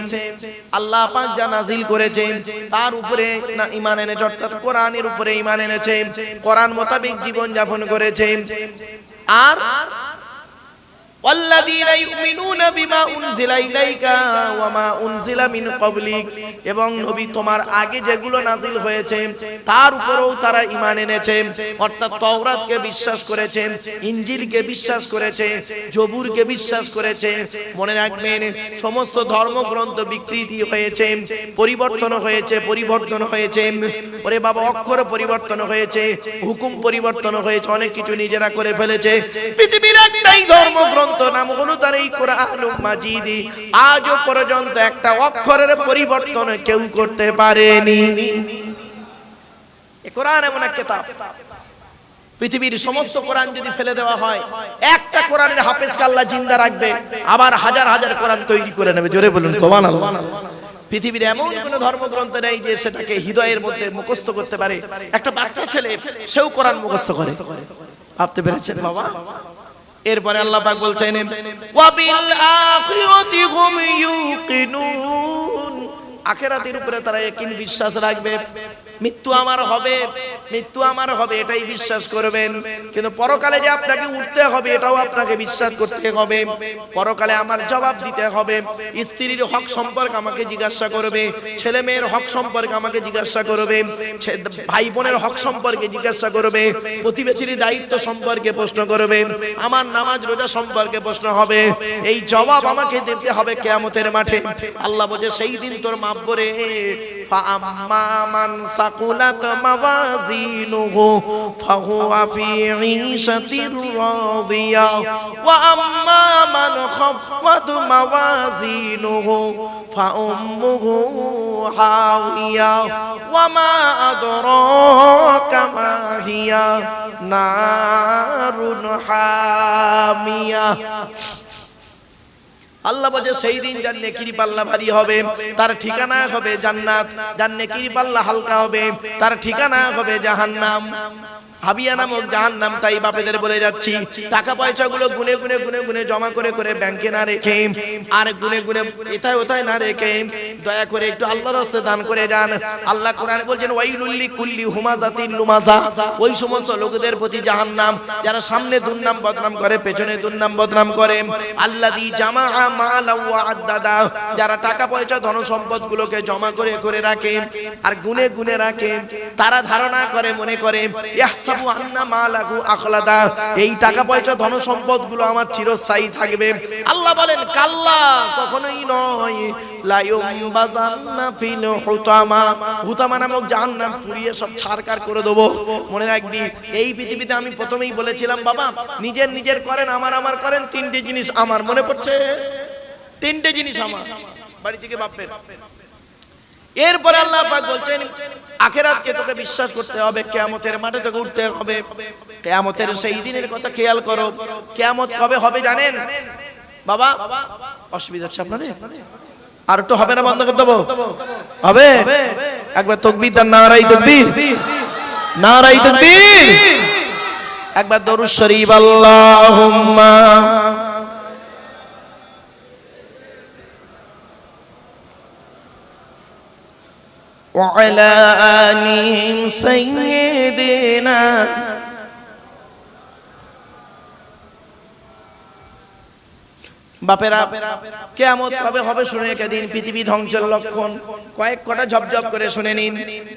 আল্লাহ পাক যা নাজিল করেছে তার উপরে না ঈমান এনেছে, অর্থাৎ কোরআনের উপরে ঈমান এনেছে, কোরআন মোতাবেক জীবন যাপন করেছে, আর ওয়াল্লাযীনা ইউমিনুনা বিমা উনজিলা ইলাইকা ওয়া মা উনজিলা মিন ক্বাবলিক, এবং নবী তোমার আগে যেগুলো নাজিল হয়েছে তার উপরেও তারা ঈমান এনেছে, অর্থাৎ তাওরাতকে বিশ্বাস করেছে, ইনজিলকে বিশ্বাস করেছে, জবুরকে বিশ্বাস করেছে। মনে রাখবেন, সমস্ত ধর্মগ্রন্থ বিকৃতি হয়েছে, পরিবর্তন হয়েছে। ওরে বাবা, অক্ষর পরিবর্তন হয়েছে, হুকুম পরিবর্তন হয়েছে, অনেক কিছু নিজেরা করে ফেলেছে। পৃথিবীর একটাই ধর্মগ্রন্থ, নাম হলো তার এই কোরআনুল মাজিদ। আজও পর্যন্ত একটা অক্ষরের পরিবর্তন কেউ করতে পারেনি। এই কোরআন এমন একটা কিতাব, পৃথিবীর সমস্ত কোরআন যদি ফেলে দেওয়া হয়, একটা কোরআনের হাফেজকে আল্লাহ জিন্দা রাখবে, আবার হাজার হাজার কোরআন তৈরি করে নেবে। জোরে বলুন সুবহানাল্লাহ। পৃথিবীর এমন কোন ধর্মগ্রন্থ নেই যে সেটাকে হৃদয়ের মধ্যে মুখস্থ করতে পারে। একটা বাচ্চা ছেলে সেও কোরআন মুখস্থ করে, ভাবতে পেরেছেন বাবা? এরপরে আল্লাহ পাক বলছেন, ওয়া বিল আখিরাতি হুম ইউকিনুন, আখিরাতের উপরে তারা ইয়াকিন বিশ্বাস রাখবে। মৃত্যু আমার হবে এটাই বিশ্বাস করবেন, কিন্তু পরকালে যে আপনাকে উঠতে হবে এটাও আপনাকে বিশ্বাস করতে হবে। পরকালে আমার জবাব দিতে হবে। স্ত্রীর হক সম্পর্কে আমাকে জিজ্ঞাসা করবে, ছেলে মেয়ের হক সম্পর্কে আমাকে জিজ্ঞাসা করবে, ভাই বোনের হক সম্পর্কে জিজ্ঞাসা করবে, প্রতিবেশীর দায়িত্ব সম্পর্কে প্রশ্ন করবে, আমার নামাজ রোজা সম্পর্কে প্রশ্ন হবে। এই জবাব আমাকে দিতে হবে কিয়ামতের মাঠে। আল্লাহ বলে, সেই দিন তোর মাপবরে فأما من ثقلت موازينه فهو في عيشة راضية وأما من خفت موازينه فأمه حاوية وما أدراك ما هي نار حامية। আল্লাহ বলে, সেই দিন যার নেকির পাল্লা ভারী হবে তার ঠিকানা হবে জান্নাত, যার নেকির পাল্লা হালকা হবে তার ঠিকানা হবে জাহান্নাম, হাবিয়া নামক জাহান্নাম। তাই বাপেদের বলে যাচ্ছি, টাকা পয়সাগুলো গুনে গুনে গুনে গুনে জমা করে করে ব্যাংকে না রেখে, আর গুনে গুনে এথায় ওথায় না রেখে দয়া করে একটু আল্লাহর রাস্তায় দান করে যান। আল্লাহ কোরআনে বলছেন, ওয়াইলুল লিকুল্লি হুমাযাতিন লুমাযা, ওই সমস্ত লোকদের প্রতি জাহান্নাম যারা সামনে দুর্নাম বদনাম করে, পেছনে দুর্নাম বদনাম করে। আল্লাযী জামাআ মালা ওয়া আদ্দাদা, যারা টাকা পয়সা ধন সম্পদ গুলোকে জমা করে করে রাখে আর গুনে গুনে রাখে, তারা ধারণা করে, মনে করে এই টাকা পয়সা ধন সম্পদ গুলো আমার চিরস্থায়ী থাকবে। আল্লাহ বলেন, কাল্লা, কখনোই নয়। হুতামা নামক জাহান্নাম পুড়িয়ে সব ছারকার করে দেবো। মনে রাখবি, এই পৃথিবীতে আমি প্রথমেই বলেছিলাম বাবা, নিজের নিজের করেন, আমার আমার করেন, তিনটে জিনিস আমার মনে পড়ছে, তিনটে জিনিস আমার, বাড়ি থেকে বাপের। এরপরে আল্লাহ পাক বলছেন, আখিরাতকে তোকে বিশ্বাস করতে হবে, কিয়ামতের মাঠে তোকে উঠতে হবে। কিয়ামতের সেই দিনের কথা খেয়াল করো। কিয়ামত কবে হবে জানেন বাবা? অসুবিধা হচ্ছে আপনাদের? আর একটু হবে না, বন্ধ করে দেবো? হবে? একবার তাকবীর দেন, নারায়ে তাকবীর, নারায়ে তাকবীর। একবার দরুদ শরীফ, আল্লাহুম্মা وعلى آلهم سيدنا বাপেরা, কিয়ামত কবে হবে শুনে একদিন, পৃথিবী ধ্বংসের লক্ষণ কয়েক কটা ঝপঝপ করে শুনে নিন।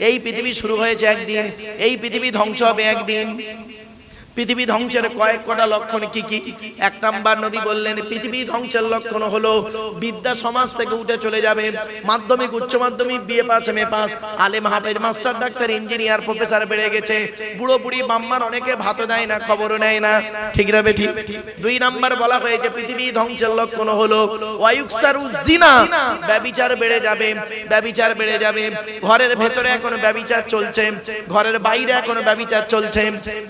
এই পৃথিবী শুরু হয়েছে একদিন, এই পৃথিবী ধ্বংস হবে একদিন। পৃথিবী ধ্বংসের কয়েক কটা লক্ষণ কি কি? এক নাম্বার, নবী বললেন পৃথিবী ধ্বংসের লক্ষণ হলো বিদ্যা সমাজ থেকে উঠে চলে যাবে। মাধ্যমিক, উচ্চ মাধ্যমিক, বিএ পাস, এমএ পাস, আলেম, হাফেজ, মাস্টার, ডাক্তার, ইঞ্জিনিয়ার, প্রফেসর বেড়ে গেছে। বুড়ো বুড়ি বাম্মার অনেকে ভাতও দেয় না, খবরও নেয় না, ঠিক না বেঠি? দুই নাম্বার বলা হয়েছে পৃথিবী ধ্বংসের লক্ষণ হলো ওয়ায়ুকসারু জিনা, ব্যভিচার বেড়ে যাবে, ব্যভিচার বেড়ে যাবে। ঘরের ভেতরে এখনো ব্যভিচার চলছে, ঘরের বাইরে এখনো ব্যভিচার চলছে।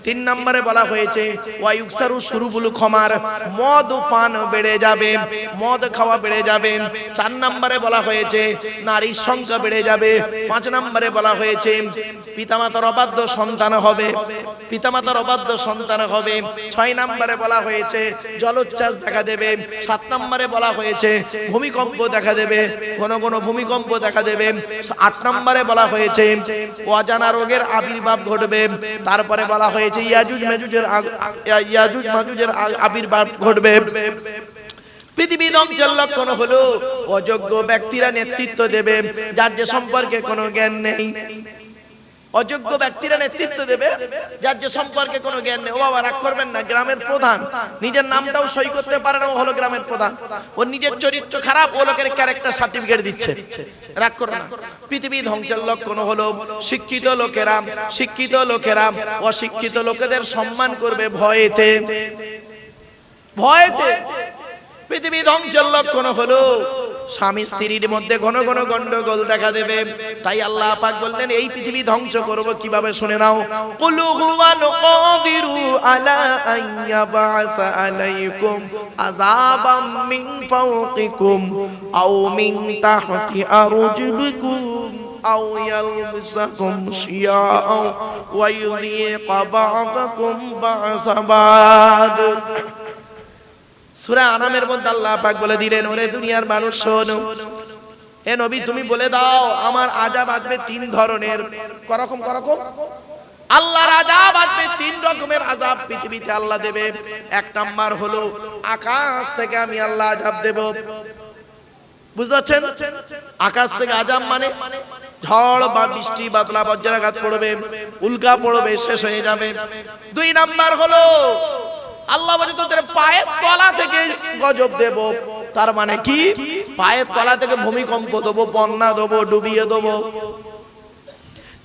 তিন নম্বরে বলা হয়েছে ওয়ায়ুকসারু শুরুবুল খমার, মদ পান বেড়ে যাবে, মদ খাওয়া বেড়ে যাবে। চার নম্বরে বলা হয়েছে নারীর সংখ্যা বেড়ে যাবে। পাঁচ নম্বরে বলা হয়েছে পিতামাতার অবাধ্য সন্তান হবে, পিতামাতার অবাধ্য সন্তান হবে। ছয় নম্বরে বলা হয়েছে জলোচ্ছ্বাস দেখা দেবে। সাত নম্বরে বলা হয়েছে ভূমিকম্প দেখা দেবে, কোন কোন ভূমিকম্প দেখা দেবে। আট নম্বরে বলা হয়েছে অজানা রোগের আবির্ভাব ঘটবে। তারপরে বলা হয়েছে ইয়াজুজ মেজুজ ইয়াজুজ মাজুজের আবির্ভাব ঘটবে। পৃথিবী ধ্বংসের লক্ষণ হলো অযোগ্য ব্যক্তিরা নেতৃত্ব দেবে, যার যে সম্পর্কে কোনো জ্ঞান নেই। অযোগ্য ব্যক্তিরা নেতৃত্ব দেবে, যার যে সম্পর্কে কোনো জ্ঞান নেই। ও বাবা, রাগ করবেন না, গ্রামের প্রধান নিজের নামটাও সই করতে পারে না, ও হলো গ্রামের প্রধান। ও নিজের চরিত্র খারাপ, ও লোকের ক্যারেক্টার সার্টিফিকেট দিচ্ছে। রাগ করবেন না। পৃথিবী ধ্বংসের লক্ষণ হলো শিক্ষিত লোকেরা অশিক্ষিত লোকেদের সম্মান করবে ভয়েতে। পৃথিবী ধ্বংসের লক্ষণ হলো স্বামী স্ত্রীর মধ্যে ঘন ঘন গন্ডগোল দেখা দেবে। তাই আল্লাহ পাক বললেন এই পৃথিবী ধ্বংস করব কিভাবে, শুনে নাও। কুলু হুয়াল কাদিরু আলা আইয়াবাসা আলাইকুম আযাবাম মিন ফাওকিকুম আও মিন তাহতি আরজুলিকুম আও ইয়ালবিসাকুম শিয়াআ ওয়া ইউযীকা বা'দাকুম বা'সা বা'দ। সূরা আনামের মধ্যে আল্লাহ পাক বলে দিলেন, ওরে দুনিয়ার মানুষ শোনো, হে নবী তুমি বলে দাও আমার আযাব আসবে তিন ধরনের। করকম আল্লাহর আযাব আসবে, তিন রকমের আযাব পৃথিবীতে আল্লাহ দেবে। এক নাম্বার হলো আকাশ থেকে আমি আল্লাহ আযাব দেব। বুঝতে পারছেন? আকাশ থেকে আযাব মানে ঝড় বা বৃষ্টি বাদলা বজ্রাঘাত পড়বে, উল্কা পড়বে, শেষ হয়ে যাবে। দুই নাম্বার হলো আল্লাহ বলে তোদের পায়ের তলা থেকে গজব দেব। তার মানে কি? পায়ের তলা থেকে ভূমিকম্প দেবো, বন্যা দেবো, ডুবিয়ে দেবো।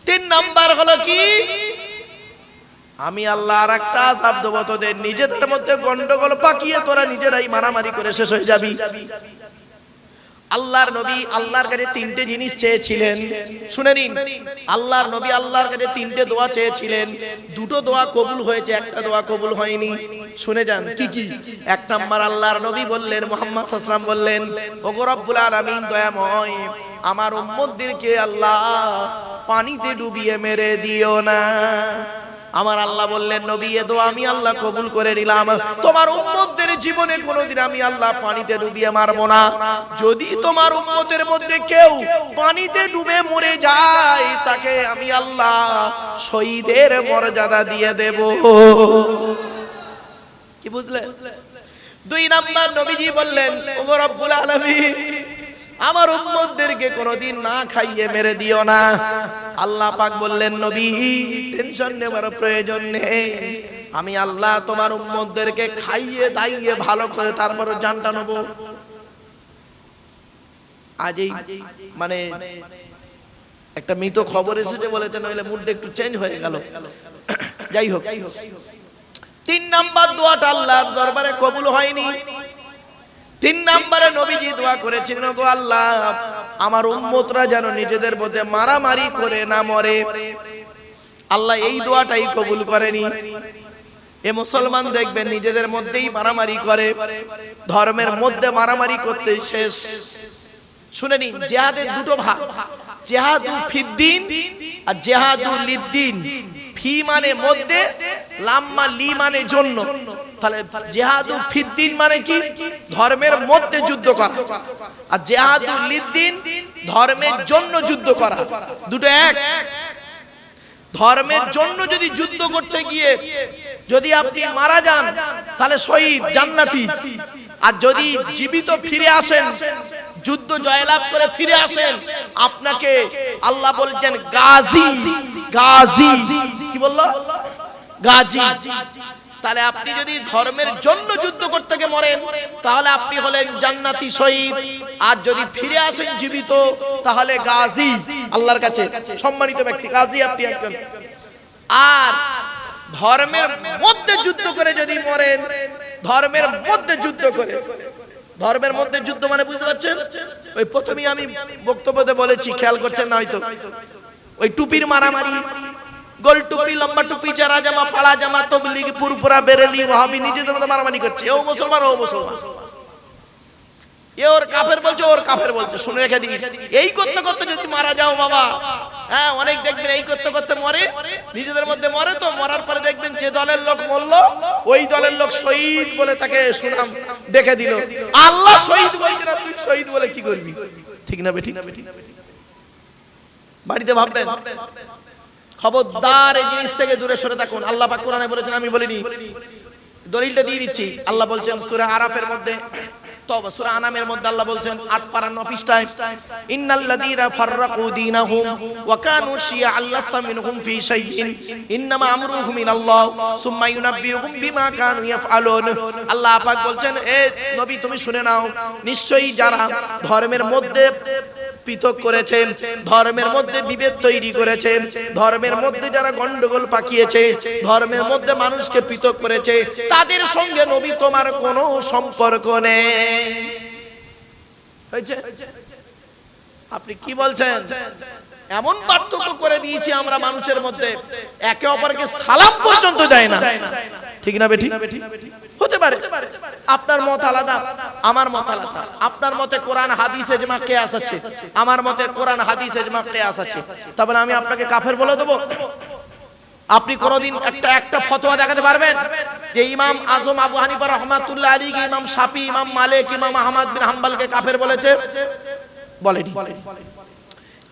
তিন নাম্বার হলো কি? আমি আল্লাহ আর একটা আযাব দেবো, তোদের নিজেদের মধ্যে গন্ডগোল পাকিয়ে তোরা নিজেরাই মারামারি করে শেষ হয়ে যাবি। আল্লাহর নবী আল্লাহর কাছে তিনটে জিনিস চেয়েছিলেন, শুনে নিন। আল্লাহর নবী আল্লাহর কাছে তিনটে দোয়া চেয়েছিলেন, দুটো দোয়া কবুল হয়েছে, একটা দোয়া কবুল হয়নি। শুনে যান কি কি। এক নাম্বার আল্লাহর নবী বললেন, মুহাম্মদ সাল্লাল্লাহু আলাইহি ওয়াসাল্লাম বললেন, ওগো রব্বুল আলামিন দয়াময়, আমার উম্মতদেরকে আল্লাহ পানিতে ডুবিয়ে মেরে দিও না। আমার আল্লাহ বললেন, নবী এ দোয়া আমি আল্লাহ কবুল করে নিলাম। তোমার উম্মতদের জীবনে কোনোদিন আমি আল্লাহ পানিতে ডুবিয়ে মারবো না। যদি তোমার উম্মতের মধ্যে কেউ পানিতে ডুবে মরে যায়, তাকে আমি আল্লাহ শহীদের মর্যাদা দিয়ে দেব। কি বুঝলে? দুই নাম্বার নবীজি বললেন, ওগো রব্বুল আলামিন, আমার উম্মতদেরকে কোনোদিন না খাইয়ে মেরে দিও না। আল্লাহ পাক বললেন, নবী টেনশন নেবার প্রয়োজন নেই, আমি আল্লাহ তোমার উম্মতদেরকে খাইয়ে দাইয়ে ভালো করে তারপর জানটা নেব। আজই মানে একটা মৃত খবর এসেছে বলেতে, নইলে মুডটা একটু চেঞ্জ হয়ে গেল। যাই হোক, তিন নাম্বার দোয়াটা আল্লাহর দরবারে কবুল হয়নি। তিন নম্বরে নবীজি দোয়া করেছিলেন, গো আল্লাহ আমার উম্মতরা যেন নিজেদের মধ্যে মারামারি করে না মরে। আল্লাহ এই দোয়াটাই কবুল করেনি। এ মুসলমান দেখবেন নিজেদের মধ্যেই মারামারি করে, ধর্মের মধ্যে মারামারি করতে শেষ। শুনে নিন, জিহাদের দুটো ভাগ, জিহাদু ফিদ্দিন আর জিহাদু লিদ্দিন। ফি মানে মধ্যে, লাম্মা লি মানে জন্য। তাহলে জিহাদু ফিদ্দিন মানে কি? ধর্মের মধ্যে যুদ্ধ করা। আর জিহাদু লিদ্দিন ধর্মের জন্য যুদ্ধ করা। দুটো এক। ধর্মের জন্য যদি যুদ্ধ করতে গিয়ে যদি আপনি মারা যান, তাহলে শহীদ, জান্নাতি। আর যদি জীবিত ফিরে আসেন, যুদ্ধ জয়লাভ করে ফিরে আসেন, আপনাকে আল্লাহ বলছেন গাজী। গাজী কি বললো? গাজী। তাহলে আপনি যদি ধর্মের জন্য যুদ্ধ করতে গিয়ে মরেন, তাহলে আপনি হলেন জান্নাতি, শহীদ। আর যদি ফিরে আসেন জীবিত, তাহলে গাজী, আল্লাহর কাছে সম্মানিত ব্যক্তি, গাজী আপনি একজন। আর ধর্মের মধ্যে যুদ্ধ করে যদি মরেন, ধর্মের মধ্যে যুদ্ধ করে, ধর্মের মধ্যে যুদ্ধ মানে বুঝতে পারছেন? ওই প্রথমেই আমি বক্তব্যতে বলেছি, খেয়াল করছেন না হয়তো, ওই টুপির মারামারি, গোল টুপি, লম্বা টুপি, চারা জামা, ফাড়া জামা, তবলিগি, পুরপুরা, বেরেলি, ওয়াহাবি নিজেদের মধ্যে মারামারি করছে। ও মুসলমান, ও মুসলমান, এ ওর কাফের বলছে, ওর কাফের বলছে। শুনে রেখে দিই, এই করতে করতে যদি মারা যাও বাবা, হ্যাঁ অনেক দেখবেন এই করতে করতে মরে, নিজেদের মধ্যে মরে। তো মরার পরে দেখবেন যে দলের লোক মরলো, ওই দলের লোক শহীদ বলে তাকে সুনাম দেখে দিল। আল্লাহ শহীদ বলছে না, তুই শহীদ বলে কি করবি? ঠিক না বেঠিক? বাড়িতে ভাববেন, খবরদার এই জিনিস থেকে দূরে সরে থাকুন। আল্লাহ পাক কোরআনে বলেছেন, আমি বলিনি, দলিলটা দিয়ে দিচ্ছি। আল্লাহ বলছেন সূরা আরাফের মধ্যে, তওবা সূরা আনামের মধ্যে আল্লাহ বলছেন 8 পারা 9 পৃষ্ঠায়, ইন্নাল্লাযীনা ফাররাকু দীনাহুম ওয়া কানু শিয়া'আন লাস্তা মিনহুম ফি শাইইন ইন্নামা আমরুহুম ইলাল্লাহ সুম্মা ইউনাব্বিউহুম বিমা কানু ইয়াফআলুন। আল্লাহ পাক বলছেন, এ নবী তুমি শুনে নাও, নিশ্চয়ই যারা ধর্মের মধ্যে পৃথক করেছে, ধর্মের মধ্যে বিভেদ তৈরি করেছে, ধর্মের মধ্যে যারা গন্ডগোল পাকিয়েছে, ধর্মের মধ্যে মানুষকে পৃথক করেছে, তাদের সঙ্গে নবী তোমার কোনো সম্পর্ক নেই। হয়েছে? আপনি কি বলছেন? এমন পার্থক্য করে দিয়েছি আমরা মানুষের মধ্যে, একে অপরকে সালাম পর্যন্ত দেয় না। ঠিক না বেঠিক? হতে পারে আপনার মত আলাদা, আমার মত আলাদা। আপনার মতে কোরআন হাদিস ইজমা কিয়াস আছে, আমার মতে কোরআন হাদিস ইজমা কিয়াস আছে। তাহলে আমি আপনাকে কাফের বলে দেব? আপনি কোনদিন একটা ফতোয়া দেখাতে পারবেন যে ইমাম আজম আবু হানিফা রাহমাতুল্লাহ আলাইহি, ইমাম শাফি, ইমাম মালিক, ইমাম আহমদ বিন হাম্বলকে কাফের বলেছে? বলেনি।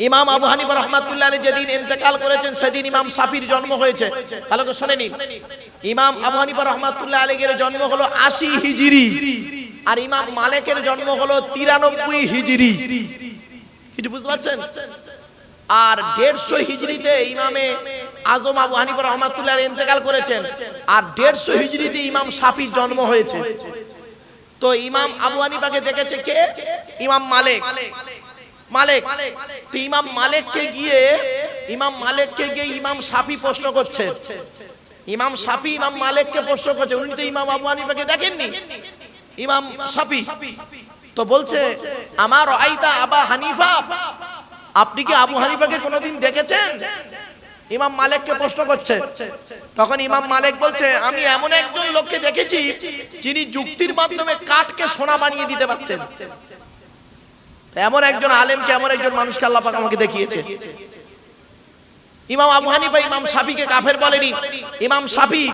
ইমাম আবু হানিফা রাহমাতুল্লাহ আলাইহি যেদিন ইন্তেকাল করেছেন সেদিন ইমাম শাফির জন্ম হয়েছে। ভালো করে শুনে নিন, ইমাম আবু হানিফা রাহমাতুল্লাহ আলাইহির জন্ম হলো 80 হিজরি, আর ইমাম মালিকের জন্ম হলো 93 হিজরি। কিছু বুঝতে পারছেন? আর 150 হিজরিতে ইমামে আজম আবু হানিফা রাহমাতুল্লাহ আলাইহি ইন্তেকাল করেছেন, আর 150 হিজরিতে ইমাম শাফির জন্ম হয়েছে। তো ইমাম আবু হানিফাকে দেখেছে কে? ইমাম মালিক। তো ইমাম মালিককে গিয়ে ইমাম শাফি প্রশ্ন করছে, ইমাম শাফি ইমাম মালিককে প্রশ্ন করছে, উনি তো ইমাম আবু হানিফাকে দেখেননি। ইমাম শাফি তো বলছে, আমার আইতা আবা হানিফা, আপনি কি আবু হানিফাকে কোনোদিন দেখেছেন? ইমাম মালিককে প্রশ্ন করছে। তখন ইমাম মালিক বলছে, আমি এমন একজন লোককে দেখেছি যিনি যুক্তির মাধ্যমে কাঠকে সোনা বানিয়ে দিতে পারতেন। এমন একজন আলেমকে, এমন একজন মানুষকে আল্লাহ পাক আমাকে দেখিয়েছে। ইমাম আবু হানিফা ইমাম শাফিকে কাফের বলেনি। ইমাম শাফি